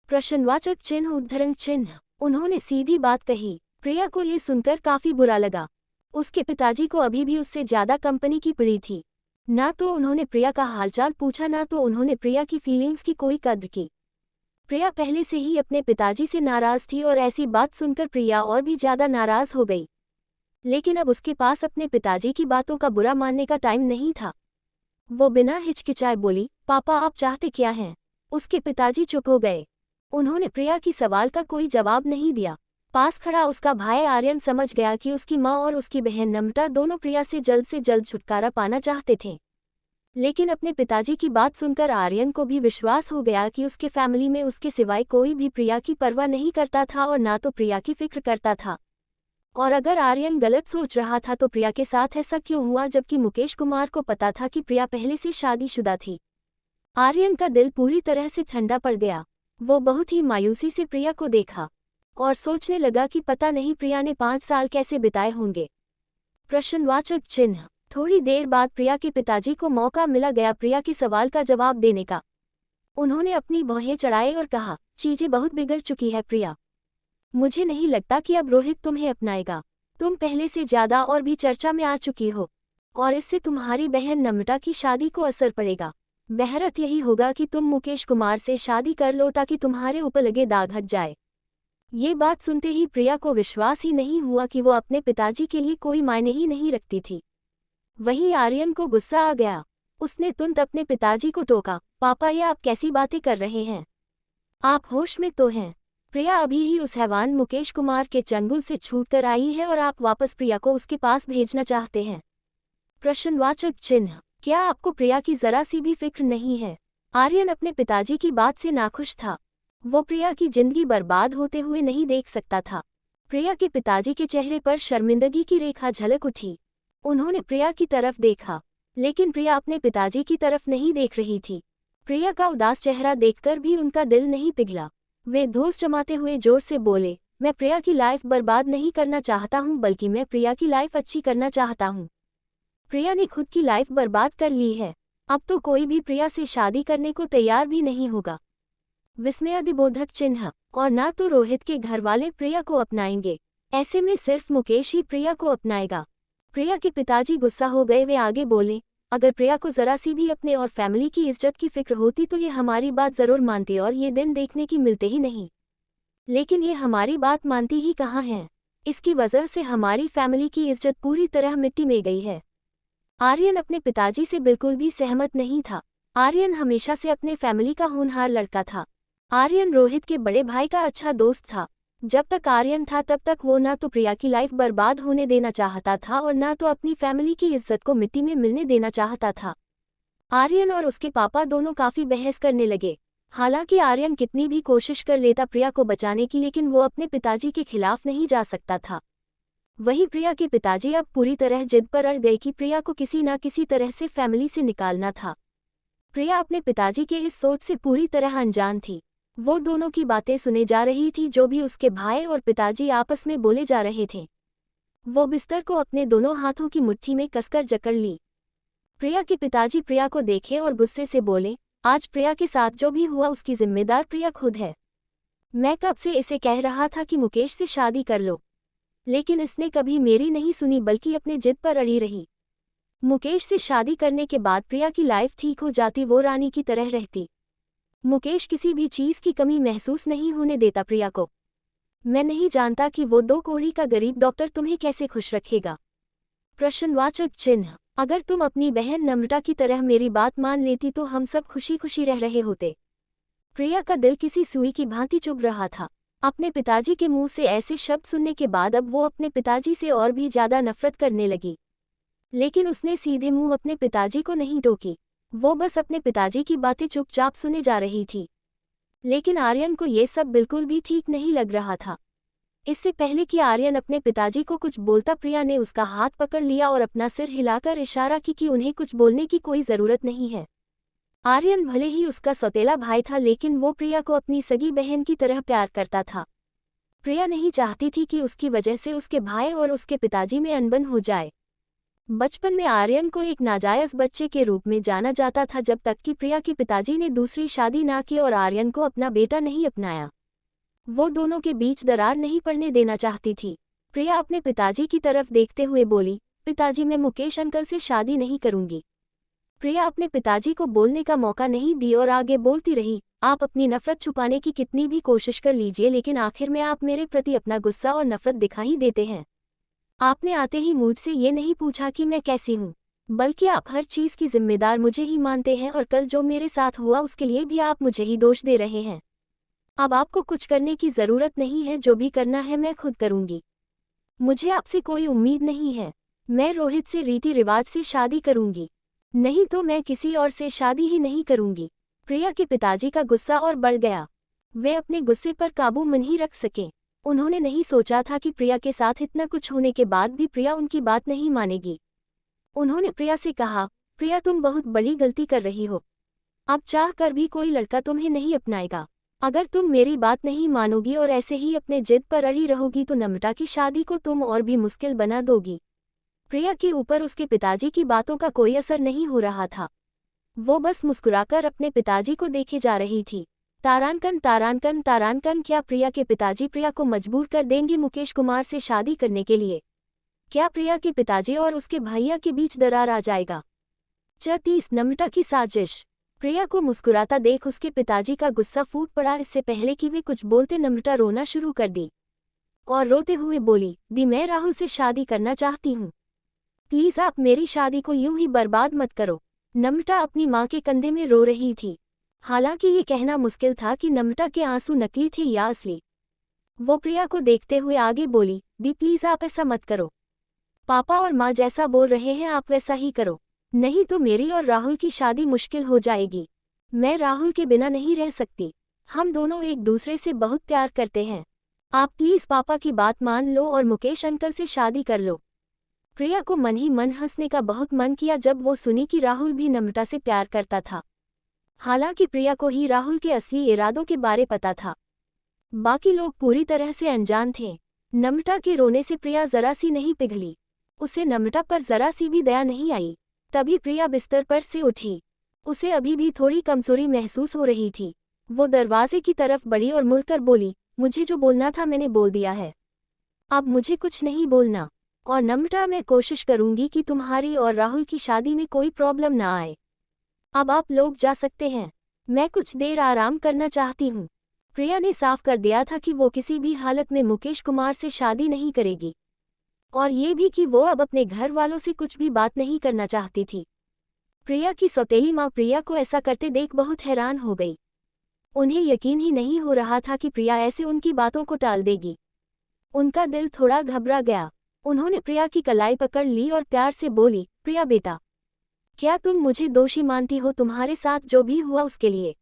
प्रश्नवाचक चिन्ह उद्धरण चिन्ह। उन्होंने सीधी बात कही। प्रिया को ये सुनकर काफी बुरा लगा। उसके पिताजी को अभी भी उससे ज्यादा कंपनी की पड़ी थी। ना तो उन्होंने प्रिया का हालचाल पूछा, ना तो उन्होंने प्रिया की फीलिंग्स की कोई कद्र की। प्रिया पहले से ही अपने पिताजी से नाराज थी और ऐसी बात सुनकर प्रिया और भी ज्यादा नाराज हो गई। लेकिन अब उसके पास अपने पिताजी की बातों का बुरा मानने का टाइम नहीं था। वो बिना हिचकिचाए बोली, पापा आप चाहते क्या हैं? उसके पिताजी चुप हो गए। उन्होंने प्रिया की सवाल का कोई जवाब नहीं दिया। पास खड़ा उसका भाई आर्यन समझ गया कि उसकी माँ और उसकी बहन नम्रता दोनों प्रिया से जल्द छुटकारा पाना चाहते थे। लेकिन अपने पिताजी की बात सुनकर आर्यन को भी विश्वास हो गया कि उसके फैमिली में उसके सिवाय कोई भी प्रिया की परवाह नहीं करता था और ना तो प्रिया की फिक्र करता था। और अगर आर्यन गलत सोच रहा था तो प्रिया के साथ ऐसा क्यों हुआ, जबकि मुकेश कुमार को पता था कि प्रिया पहले से शादीशुदा थी। आर्यन का दिल पूरी तरह से ठंडा पड़ गया। वो बहुत ही मायूसी से प्रिया को देखा और सोचने लगा कि पता नहीं प्रिया ने 5 साल कैसे बिताए होंगे। प्रश्नवाचक चिन्ह। थोड़ी देर बाद प्रिया के पिताजी को मौका मिला गया प्रिया के सवाल का जवाब देने का। उन्होंने अपनी भौहें चढ़ाई और कहा, चीजें बहुत बिगड़ चुकी है प्रिया। मुझे नहीं लगता कि अब रोहित तुम्हें अपनाएगा। तुम पहले से ज्यादा और भी चर्चा में आ चुकी हो और इससे तुम्हारी बहन नम्रता की शादी को असर पड़ेगा। बेहतर यही होगा कि तुम मुकेश कुमार से शादी कर लो ताकि तुम्हारे ऊपर लगे दाग हट जाए। ये बात सुनते ही प्रिया को विश्वास ही नहीं हुआ कि वो अपने पिताजी के लिए कोई मायने ही नहीं रखती थी। वहीं आर्यन को गुस्सा आ गया। उसने तुरंत अपने पिताजी को टोका, पापा ये आप कैसी बातें कर रहे हैं? आप होश में तो हैं? प्रिया अभी ही उस हैवान मुकेश कुमार के चंगुल से छूटकर आई है और आप वापस प्रिया को उसके पास भेजना चाहते हैं। प्रश्नवाचक चिन्ह। क्या आपको प्रिया की जरा सी भी फिक्र नहीं है? आर्यन अपने पिताजी की बात से नाखुश था। वो प्रिया की जिंदगी बर्बाद होते हुए नहीं देख सकता था। प्रिया के पिताजी के चेहरे पर शर्मिंदगी की रेखा झलक उठी। उन्होंने प्रिया की तरफ देखा, लेकिन प्रिया अपने पिताजी की तरफ नहीं देख रही थी। प्रिया का उदास चेहरा देखकर भी उनका दिल नहीं पिघला। वे धोस जमाते हुए जोर से बोले, मैं प्रिया की लाइफ बर्बाद नहीं करना चाहता हूँ, बल्कि मैं प्रिया की लाइफ अच्छी करना चाहता हूँ। प्रिया ने खुद की लाइफ बर्बाद कर ली है। अब तो कोई भी प्रिया से शादी करने को तैयार भी नहीं होगा। विस्मयादिबोधक चिन्ह। और ना तो रोहित के घर वाले प्रिया को अपनाएंगे। ऐसे में सिर्फ मुकेश ही प्रिया को अपनाएगा। प्रिया के पिताजी गुस्सा हो गए। वे आगे बोले, अगर प्रिया को जरा सी भी अपने और फैमिली की इज्जत की फिक्र होती तो ये हमारी बात जरूर मानती और ये दिन देखने की मिलते ही नहीं। लेकिन ये हमारी बात मानती ही कहाँ है। इसकी वजह से हमारी फैमिली की इज्जत पूरी तरह मिट्टी में गई है। आर्यन अपने पिताजी से बिल्कुल भी सहमत नहीं था। आर्यन हमेशा से अपने फैमिली का होनहार लड़का था। आर्यन रोहित के बड़े भाई का अच्छा दोस्त था। जब तक आर्यन था तब तक वो ना तो प्रिया की लाइफ बर्बाद होने देना चाहता था और ना तो अपनी फैमिली की इज्जत को मिट्टी में मिलने देना चाहता था। आर्यन और उसके पापा दोनों काफी बहस करने लगे। हालांकि आर्यन कितनी भी कोशिश कर लेता प्रिया को बचाने की, लेकिन वो अपने पिताजी के खिलाफ नहीं जा सकता था। वहीं प्रिया के पिताजी अब पूरी तरह जिद पर अड़ गए कि प्रिया को किसी न किसी तरह से फैमिली से निकालना था। प्रिया अपने पिताजी के इस सोच से पूरी तरह अनजान थी। वो दोनों की बातें सुने जा रही थी, जो भी उसके भाई और पिताजी आपस में बोले जा रहे थे। वो बिस्तर को अपने दोनों हाथों की मुट्ठी में कसकर जकड़ ली। प्रिया के पिताजी प्रिया को देखे और गुस्से से बोले, आज प्रिया के साथ जो भी हुआ उसकी जिम्मेदार प्रिया खुद है। मैं कब से इसे कह रहा था कि मुकेश से शादी कर लो, लेकिन इसने कभी मेरी नहीं सुनी बल्कि अपने जिद पर अड़ी रही। मुकेश से शादी करने के बाद प्रिया की लाइफ ठीक हो जाती, वो रानी की तरह रहती। मुकेश किसी भी चीज की कमी महसूस नहीं होने देता प्रिया को। मैं नहीं जानता कि वो 2 कौड़ी का गरीब डॉक्टर तुम्हें कैसे खुश रखेगा। प्रश्नवाचक चिन्ह। अगर तुम अपनी बहन नम्रता की तरह मेरी बात मान लेती तो हम सब खुशी खुशी रह रहे होते। प्रिया का दिल किसी सुई की भांति चुभ रहा था। अपने पिताजी के मुंह से ऐसे शब्द सुनने के बाद अब वो अपने पिताजी से और भी ज्यादा नफरत करने लगी। लेकिन उसने सीधे मुंह अपने पिताजी को नहीं टोकी। वो बस अपने पिताजी की बातें चुपचाप सुने जा रही थी। लेकिन आर्यन को ये सब बिल्कुल भी ठीक नहीं लग रहा था। इससे पहले कि आर्यन अपने पिताजी को कुछ बोलता, प्रिया ने उसका हाथ पकड़ लिया और अपना सिर हिलाकर इशारा की कि उन्हें कुछ बोलने की कोई जरूरत नहीं है। आर्यन भले ही उसका सौतेला भाई था, लेकिन वो प्रिया को अपनी सगी बहन की तरह प्यार करता था। प्रिया नहीं चाहती थी कि उसकी वजह से उसके भाई और उसके पिताजी में अनबन हो जाए। बचपन में आर्यन को एक नाजायज बच्चे के रूप में जाना जाता था, जब तक कि प्रिया के पिताजी ने दूसरी शादी ना की और आर्यन को अपना बेटा नहीं अपनाया। वो दोनों के बीच दरार नहीं पड़ने देना चाहती थी। प्रिया अपने पिताजी की तरफ देखते हुए बोली, पिताजी मैं मुकेश अंकल से शादी नहीं करूंगी। प्रिया अपने पिताजी को बोलने का मौका नहीं दी और आगे बोलती रही, आप अपनी नफरत छुपाने की कितनी भी कोशिश कर लीजिए, लेकिन आखिर में आप मेरे प्रति अपना गुस्सा और नफरत दिखा ही देते हैं। आपने आते ही मुझसे ये नहीं पूछा कि मैं कैसी हूँ, बल्कि आप हर चीज़ की जिम्मेदार मुझे ही मानते हैं और कल जो मेरे साथ हुआ उसके लिए भी आप मुझे ही दोष दे रहे हैं। अब आपको कुछ करने की ज़रूरत नहीं है, जो भी करना है मैं खुद करूँगी। मुझे आपसे कोई उम्मीद नहीं है। मैं रोहित से रीति रिवाज से शादी करूँगी, नहीं तो मैं किसी और से शादी ही नहीं करूँगी। प्रिया के पिताजी का गुस्सा और बढ़ गया। वे अपने गुस्से पर काबू नहीं रख सके। उन्होंने नहीं सोचा था कि प्रिया के साथ इतना कुछ होने के बाद भी प्रिया उनकी बात नहीं मानेगी। उन्होंने प्रिया से कहा, प्रिया तुम बहुत बड़ी गलती कर रही हो। अब चाह कर भी कोई लड़का तुम्हें नहीं अपनाएगा। अगर तुम मेरी बात नहीं मानोगी और ऐसे ही अपने जिद पर अड़ी रहोगी तो नम्रता की शादी को तुम और भी मुश्किल बना दोगी। प्रिया के ऊपर उसके पिताजी की बातों का कोई असर नहीं हो रहा था। वो बस मुस्कुराकर अपने पिताजी को देखे जा रही थी। तारांकन तारांकन तारांकन, क्या प्रिया के पिताजी प्रिया को मजबूर कर देंगे मुकेश कुमार से शादी करने के लिए? क्या प्रिया के पिताजी और उसके भैया के बीच दरार आ जाएगा? 30 नम्रता की साजिश। प्रिया को मुस्कुराता देख उसके पिताजी का गुस्सा फूट पड़ा। इससे पहले कि वे कुछ बोलते नम्रता रोना शुरू कर दी और रोते हुए बोली, दी मैं राहुल से शादी करना चाहती हूँ। प्लीज़ आप मेरी शादी को यूं ही बर्बाद मत करो। नम्रता अपनी माँ के कंधे में रो रही थी। हालांकि ये कहना मुश्किल था कि नम्रता के आंसू नकली थे या असली। वो प्रिया को देखते हुए आगे बोली, दी प्लीज़ आप ऐसा मत करो। पापा और माँ जैसा बोल रहे हैं आप वैसा ही करो, नहीं तो मेरी और राहुल की शादी मुश्किल हो जाएगी। मैं राहुल के बिना नहीं रह सकती। हम दोनों एक दूसरे से बहुत प्यार करते हैं। आप प्लीज़ पापा की बात मान लो और मुकेश अंकल से शादी कर लो। प्रिया को मन ही मन हंसने का बहुत मन किया जब वो सुनी कि राहुल भी नम्रता से प्यार करता था। हालांकि प्रिया को ही राहुल के असली इरादों के बारे पता था। बाकी लोग पूरी तरह से अनजान थे। नम्रता के रोने से प्रिया जरा सी नहीं पिघली। उसे नम्रता पर जरा सी भी दया नहीं आई। तभी प्रिया बिस्तर पर से उठी। उसे अभी भी थोड़ी कमजोरी महसूस हो रही थी। वो दरवाजे की तरफ बढ़ी और मुड़कर बोली, मुझे जो बोलना था मैंने बोल दिया है। अब मुझे कुछ नहीं बोलना। और नम्रता, मैं कोशिश करूंगी कि तुम्हारी और राहुल की शादी में कोई प्रॉब्लम ना आए। अब आप लोग जा सकते हैं। मैं कुछ देर आराम करना चाहती हूँ। प्रिया ने साफ कर दिया था कि वो किसी भी हालत में मुकेश कुमार से शादी नहीं करेगी और ये भी कि वो अब अपने घर वालों से कुछ भी बात नहीं करना चाहती थी। प्रिया की सौतेली माँ प्रिया को ऐसा करते देख बहुत हैरान हो गई। उन्हें यकीन ही नहीं हो रहा था कि प्रिया ऐसे उनकी बातों को टाल देगी। उनका दिल थोड़ा घबरा गया। उन्होंने प्रिया की कलाई पकड़ ली और प्यार से बोली, प्रिया बेटा, क्या तुम मुझे दोषी मानती हो तुम्हारे साथ जो भी हुआ उसके लिए?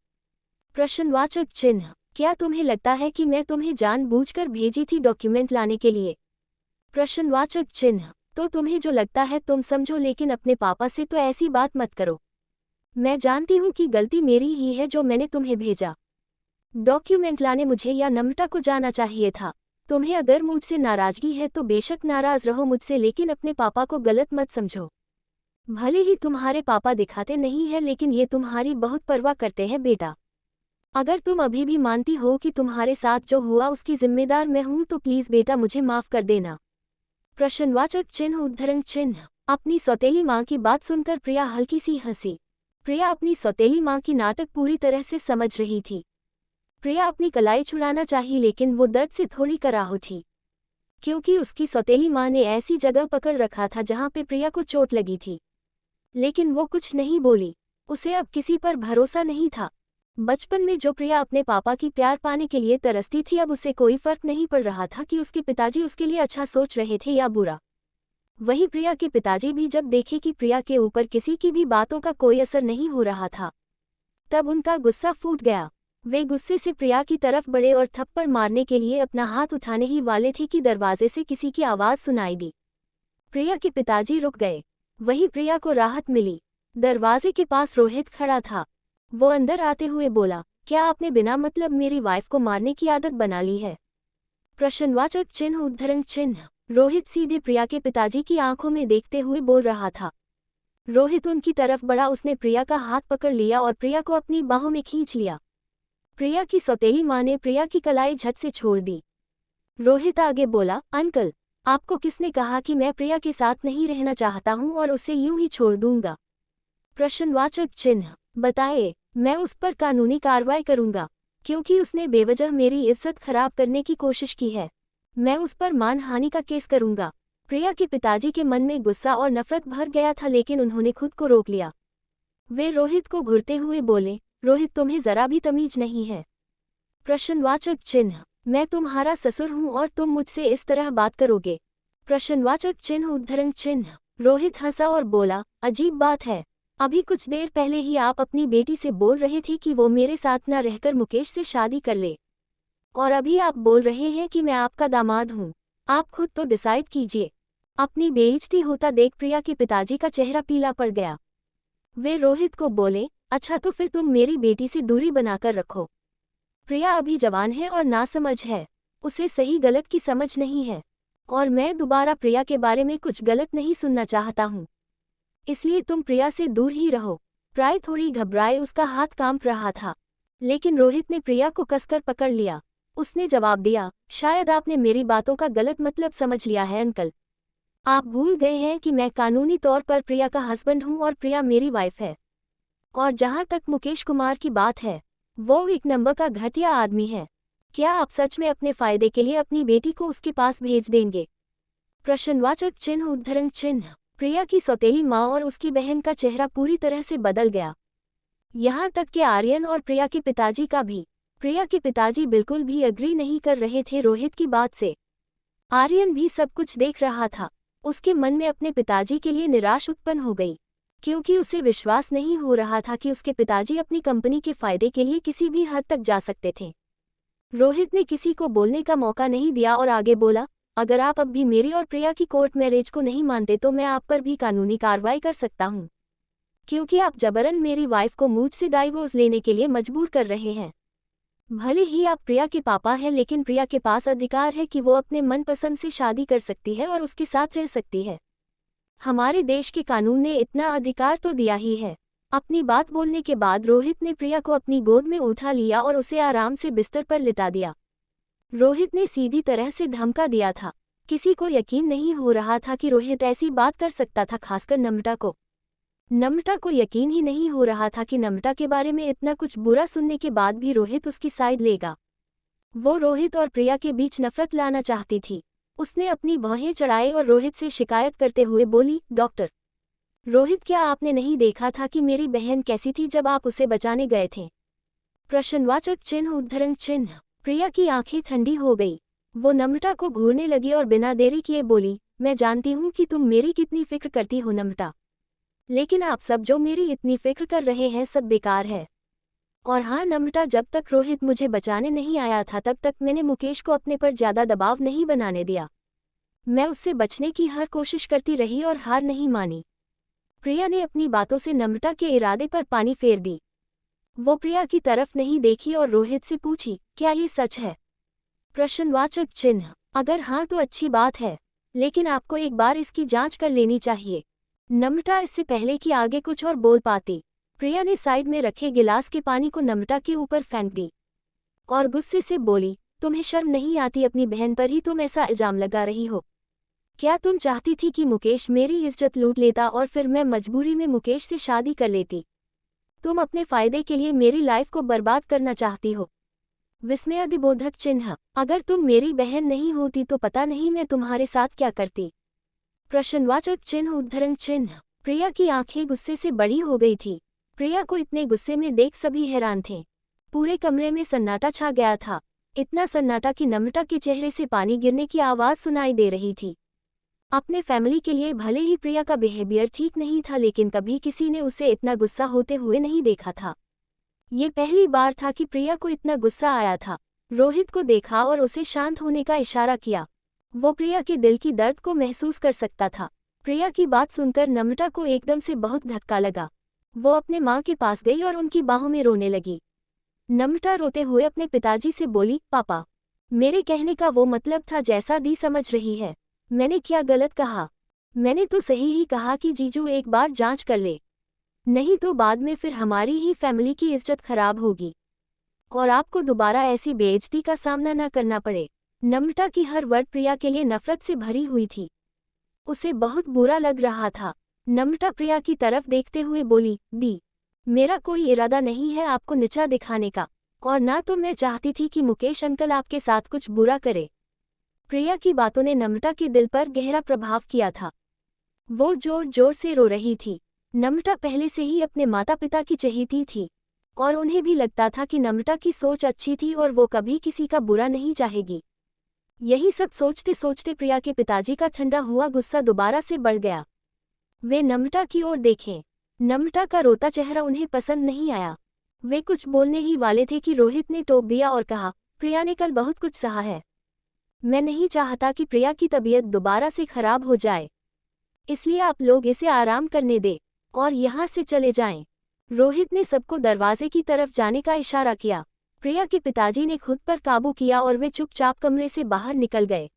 प्रश्नवाचक चिन्ह। क्या तुम्हें लगता है कि मैं तुम्हें जानबूझकर भेजी थी डॉक्यूमेंट लाने के लिए? प्रश्नवाचक चिन्ह। तो तुम्हें जो लगता है तुम समझो, लेकिन अपने पापा से तो ऐसी बात मत करो। मैं जानती हूँ कि गलती मेरी ही है जो मैंने तुम्हें भेजा। डॉक्यूमेंट लाने मुझे या नम्रता को जाना चाहिए था। तुम्हें अगर मुझसे नाराजगी है तो बेशक नाराज रहो मुझसे, लेकिन अपने पापा को गलत मत समझो। भले ही तुम्हारे पापा दिखाते नहीं है लेकिन ये तुम्हारी बहुत परवाह करते हैं बेटा। अगर तुम अभी भी मानती हो कि तुम्हारे साथ जो हुआ उसकी जिम्मेदार मैं हूं तो प्लीज़ बेटा मुझे माफ़ कर देना। प्रश्नवाचक चिन्ह उद्धरण चिन्ह। अपनी सौतेली माँ की बात सुनकर प्रिया हल्की सी हंसी। प्रिया अपनी सौतेली माँ की नाटक पूरी तरह से समझ रही थी। प्रिया अपनी कलाई छुड़ाना चाही लेकिन वो दर्द से थोड़ी कराह उठी, क्योंकि उसकी सौतेली माँ ने ऐसी जगह पकड़ रखा था जहाँ पे प्रिया को चोट लगी थी। लेकिन वो कुछ नहीं बोली। उसे अब किसी पर भरोसा नहीं था। बचपन में जो प्रिया अपने पापा की प्यार पाने के लिए तरसती थी, अब उसे कोई फर्क नहीं पड़ रहा था कि उसके पिताजी उसके लिए अच्छा सोच रहे थे या बुरा। वही प्रिया के पिताजी भी जब देखे कि प्रिया के ऊपर किसी की भी बातों का कोई असर नहीं हो रहा था, तब उनका गुस्सा फूट गया। वे गुस्से से प्रिया की तरफ बढ़े और थप्पड़ मारने के लिए अपना हाथ उठाने ही वाले थे कि दरवाजे से किसी की आवाज़ सुनाई दी। प्रिया के पिताजी रुक गए। वही प्रिया को राहत मिली। दरवाजे के पास रोहित खड़ा था। वो अंदर आते हुए बोला, क्या आपने बिना मतलब मेरी वाइफ को मारने की आदत बना ली है? प्रश्नवाचक चिन्ह उद्धरण चिन्ह। रोहित सीधे प्रिया के पिताजी की आंखों में देखते हुए बोल रहा था। रोहित उनकी तरफ बढ़ा। उसने प्रिया का हाथ पकड़ लिया और प्रिया को अपनी बाहों में खींच लिया। प्रिया की सौतेली माँ ने प्रिया की कलाई झट से छोड़ दी। रोहित आगे बोला, अंकल, आपको किसने कहा कि मैं प्रिया के साथ नहीं रहना चाहता हूँ और उसे यूं ही छोड़ दूंगा? प्रश्नवाचक चिन्ह। बताए, मैं उस पर कानूनी कार्रवाई करूंगा, क्योंकि उसने बेवजह मेरी इज्जत खराब करने की कोशिश की है। मैं उस पर मानहानि का केस करूंगा। प्रिया के पिताजी के मन में गुस्सा और नफरत भर गया था, लेकिन उन्होंने खुद को रोक लिया। वे रोहित को घूरते हुए बोले, रोहित, तुम्हें जरा भी तमीज नहीं है? प्रश्नवाचक चिन्ह। मैं तुम्हारा ससुर हूं और तुम मुझसे इस तरह बात करोगे? प्रश्नवाचक चिन्ह उद्धरण चिन्ह। रोहित हंसा और बोला, अजीब बात है, अभी कुछ देर पहले ही आप अपनी बेटी से बोल रहे थे कि वो मेरे साथ न रहकर मुकेश से शादी कर ले, और अभी आप बोल रहे हैं कि मैं आपका दामाद हूँ। आप खुद तो डिसाइड कीजिए। अपनी बेइज्जती होता देख प्रिया के पिताजी का चेहरा पीला पड़ गया। वे रोहित को बोले, अच्छा तो फिर तुम मेरी बेटी से दूरी बनाकर रखो। प्रिया अभी जवान है और नासमझ है, उसे सही गलत की समझ नहीं है, और मैं दोबारा प्रिया के बारे में कुछ गलत नहीं सुनना चाहता हूँ, इसलिए तुम प्रिया से दूर ही रहो। प्राय थोड़ी घबराए उसका हाथ कांप रहा था, लेकिन रोहित ने प्रिया को कसकर पकड़ लिया। उसने जवाब दिया, शायद आपने मेरी बातों का गलत मतलब समझ लिया है अंकल। आप भूल गए हैं कि मैं कानूनी तौर पर प्रिया का हस्बैंड हूँ और प्रिया मेरी वाइफ है। और जहाँ तक मुकेश कुमार की बात है, वो एक नंबर का घटिया आदमी है। क्या आप सच में अपने फायदे के लिए अपनी बेटी को उसके पास भेज देंगे? प्रश्नवाचक चिन्ह उद्धरण चिन्ह। प्रिया की सौतेली माँ और उसकी बहन का चेहरा पूरी तरह से बदल गया, यहाँ तक कि आर्यन और प्रिया के पिताजी का भी। प्रिया के पिताजी बिल्कुल भी अग्री नहीं कर रहे थे रोहित की बात से। आर्यन भी सब कुछ देख रहा था। उसके मन में अपने पिताजी के लिए निराश उत्पन्न हो गई, क्योंकि उसे विश्वास नहीं हो रहा था कि उसके पिताजी अपनी कंपनी के फायदे के लिए किसी भी हद तक जा सकते थे। रोहित ने किसी को बोलने का मौका नहीं दिया और आगे बोला, अगर आप अब भी मेरी और प्रिया की कोर्ट मैरिज को नहीं मानते तो मैं आप पर भी कानूनी कार्रवाई कर सकता हूँ, क्योंकि आप जबरन मेरी वाइफ को मुझसे डाइवोर्स लेने के लिए मजबूर कर रहे हैं। भले ही आप प्रिया के पापा हैं, लेकिन प्रिया के पास अधिकार है कि वो अपने मनपसंद से शादी कर सकती है और उसके साथ रह सकती है। हमारे देश के कानून ने इतना अधिकार तो दिया ही है। अपनी बात बोलने के बाद रोहित ने प्रिया को अपनी गोद में उठा लिया और उसे आराम से बिस्तर पर लिटा दिया। रोहित ने सीधी तरह से धमका दिया था। किसी को यकीन नहीं हो रहा था कि रोहित ऐसी बात कर सकता था, खासकर नम्रता को। नम्रता को यकीन ही नहीं हो रहा था कि नम्रता के बारे में इतना कुछ बुरा सुनने के बाद भी रोहित उसकी साइड लेगा। वो रोहित और प्रिया के बीच नफरत लाना चाहती थी। उसने अपनी भौहें चढ़ाई और रोहित से शिकायत करते हुए बोली, डॉक्टर रोहित, क्या आपने नहीं देखा था कि मेरी बहन कैसी थी जब आप उसे बचाने गए थे? प्रश्नवाचक चिन्ह उद्धरण चिन्ह। प्रिया की आंखें ठंडी हो गई। वो नम्रता को घूरने लगी और बिना देरी किए बोली, मैं जानती हूँ कि तुम मेरी कितनी फिक्र करती हो नम्रता, लेकिन आप सब जो मेरी इतनी फिक्र कर रहे हैं सब बेकार है। और हाँ नम्रता, जब तक रोहित मुझे बचाने नहीं आया था तब तक मैंने मुकेश को अपने पर ज़्यादा दबाव नहीं बनाने दिया। मैं उससे बचने की हर कोशिश करती रही और हार नहीं मानी। प्रिया ने अपनी बातों से नम्रता के इरादे पर पानी फेर दी। वो प्रिया की तरफ नहीं देखी और रोहित से पूछी, क्या ये सच है? प्रश्नवाचक चिन्ह। अगर हाँ तो अच्छी बात है, लेकिन आपको एक बार इसकी जांच कर लेनी चाहिए। नम्रता इससे पहले कि आगे कुछ और बोल पाती, प्रिया ने साइड में रखे गिलास के पानी को नम्रता के ऊपर फेंक दी और गुस्से से बोली, तुम्हें शर्म नहीं आती? अपनी बहन पर ही तुम ऐसा इल्जाम लगा रही हो। क्या तुम चाहती थी कि मुकेश मेरी इज्जत लूट लेता और फिर मैं मजबूरी में मुकेश से शादी कर लेती? तुम अपने फायदे के लिए मेरी लाइफ को बर्बाद करना चाहती हो। विस्मयादिबोधक चिन्ह। अगर तुम मेरी बहन नहीं होती तो पता नहीं मैं तुम्हारे साथ क्या करती। प्रश्नवाचक चिन्ह उद्धरण चिन्ह। प्रिया की आंखें गुस्से से बड़ी हो गई थी। प्रिया को इतने गुस्से में देख सभी हैरान थे। पूरे कमरे में सन्नाटा छा गया था, इतना सन्नाटा कि नम्रता के चेहरे से पानी गिरने की आवाज़ सुनाई दे रही थी। अपने फैमिली के लिए भले ही प्रिया का बिहेवियर ठीक नहीं था, लेकिन कभी किसी ने उसे इतना गुस्सा होते हुए नहीं देखा था। ये पहली बार था कि प्रिया को इतना गुस्सा आया था। रोहित को देखा और उसे शांत होने का इशारा किया। वो प्रिया के दिल की दर्द को महसूस कर सकता था। प्रिया की बात सुनकर नम्रता को एकदम से बहुत धक्का लगा। वो अपने माँ के पास गई और उनकी बाहों में रोने लगी। नम्रता रोते हुए अपने पिताजी से बोली, पापा, मेरे कहने का वो मतलब था जैसा दी समझ रही है। मैंने क्या गलत कहा? मैंने तो सही ही कहा कि जीजू एक बार जांच कर ले, नहीं तो बाद में फिर हमारी ही फैमिली की इज्जत खराब होगी और आपको दोबारा ऐसी बेइज्जती का सामना न करना पड़े। नम्रता की हर वर्ड प्रिया के लिए नफरत से भरी हुई थी। उसे बहुत बुरा लग रहा था। नम्रता प्रिया की तरफ देखते हुए बोली, दी, मेरा कोई इरादा नहीं है आपको नीचा दिखाने का, और ना तो मैं चाहती थी कि मुकेश अंकल आपके साथ कुछ बुरा करे। प्रिया की बातों ने नम्रता के दिल पर गहरा प्रभाव किया था। वो जोर जोर से रो रही थी। नम्रता पहले से ही अपने माता पिता की चहेती थी और उन्हें भी लगता था कि नम्रता की सोच अच्छी थी और वो कभी किसी का बुरा नहीं चाहेगी। यही सब सोचते सोचते प्रिया के पिताजी का ठंडा हुआ गुस्सा दोबारा से बढ़ गया। वे नम्रता की ओर देखें। नम्रता का रोता चेहरा उन्हें पसंद नहीं आया। वे कुछ बोलने ही वाले थे कि रोहित ने टोक दिया और कहा, प्रिया ने कल बहुत कुछ सहा है। मैं नहीं चाहता कि प्रिया की तबीयत दोबारा से खराब हो जाए, इसलिए आप लोग इसे आराम करने दें और यहाँ से चले जाएं। रोहित ने सबको दरवाजे की तरफ जाने का इशारा किया। प्रिया के पिताजी ने खुद पर काबू किया और वे चुपचाप कमरे से बाहर निकल गए,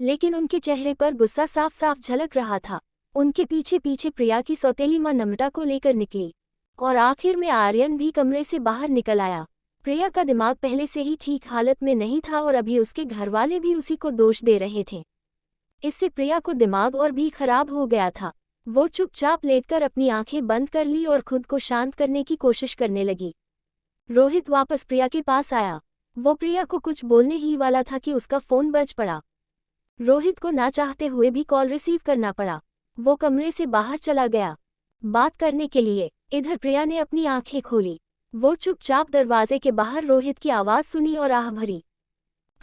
लेकिन उनके चेहरे पर गुस्सा साफ साफ झलक रहा था। उनके पीछे पीछे प्रिया की सौतेली मां नम्रता को लेकर निकली और आखिर में आर्यन भी कमरे से बाहर निकल आया। प्रिया का दिमाग पहले से ही ठीक हालत में नहीं था और अभी उसके घरवाले भी उसी को दोष दे रहे थे। इससे प्रिया को दिमाग और भी खराब हो गया था। वो चुपचाप लेटकर अपनी आंखें बंद कर ली और खुद को शांत करने की कोशिश करने लगी। रोहित वापस प्रिया के पास आया। वो प्रिया को कुछ बोलने ही वाला था कि उसका फोन बज पड़ा। रोहित को ना चाहते हुए भी कॉल रिसीव करना पड़ा। वो कमरे से बाहर चला गया बात करने के लिए। इधर प्रिया ने अपनी आंखें खोली। वो चुपचाप दरवाजे के बाहर रोहित की आवाज़ सुनी और आह भरी।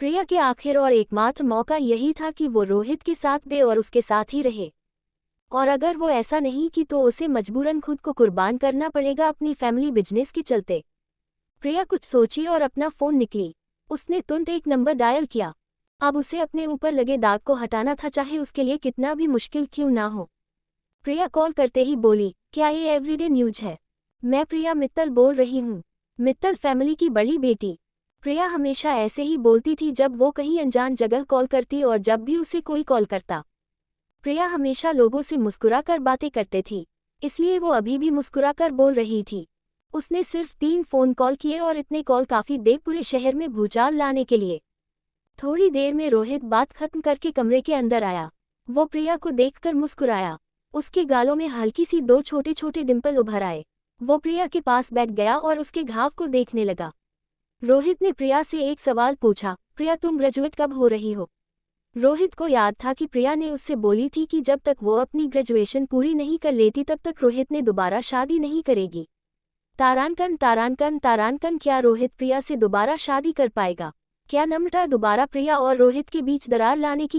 प्रिया के आखिर और एकमात्र मौका यही था कि वो रोहित के साथ दे और उसके साथ ही रहे, और अगर वो ऐसा नहीं की तो उसे मजबूरन खुद को कुर्बान करना पड़ेगा अपनी फैमिली बिजनेस के चलते। प्रिया कुछ सोची और अपना फ़ोन निकली। उसने तुरंत एक नंबर डायल किया। अब उसे अपने ऊपर लगे दाग को हटाना था, चाहे उसके लिए कितना भी मुश्किल क्यों ना हो। प्रिया कॉल करते ही बोली, क्या ये एवरीडे न्यूज़ है? मैं प्रिया मित्तल बोल रही हूँ, मित्तल फैमिली की बड़ी बेटी। प्रिया हमेशा ऐसे ही बोलती थी जब वो कहीं अनजान जगह कॉल करती और जब भी उसे कोई कॉल करता। प्रिया हमेशा लोगों से मुस्कुरा कर बातें करती थी, इसलिए वो अभी भी मुस्कुरा कर बोल रही थी। उसने सिर्फ 3 फ़ोन कॉल किए और इतने कॉल काफ़ी देर पूरे शहर में भूचाल लाने के लिए। थोड़ी देर में रोहित बात खत्म करके कमरे के अंदर आया। वो प्रिया को देखकर मुस्कुराया। उसके गालों में हल्की सी 2 छोटे छोटे डिंपल उभर आए। वो प्रिया के पास बैठ गया और उसके घाव को देखने लगा। रोहित ने प्रिया से एक सवाल पूछा, प्रिया तुम ग्रेजुएट कब हो रही हो? रोहित को याद था कि प्रिया ने उससे बोली थी कि जब तक वो अपनी ग्रेजुएशन पूरी नहीं कर लेती तब तक रोहित ने दोबारा शादी नहीं करेगी। तारांकन तारांकन तारांकन, क्या रोहित प्रिया से दोबारा शादी कर पाएगा? क्या नम्रता दोबारा प्रिया और रोहित के बीच दरार लाने की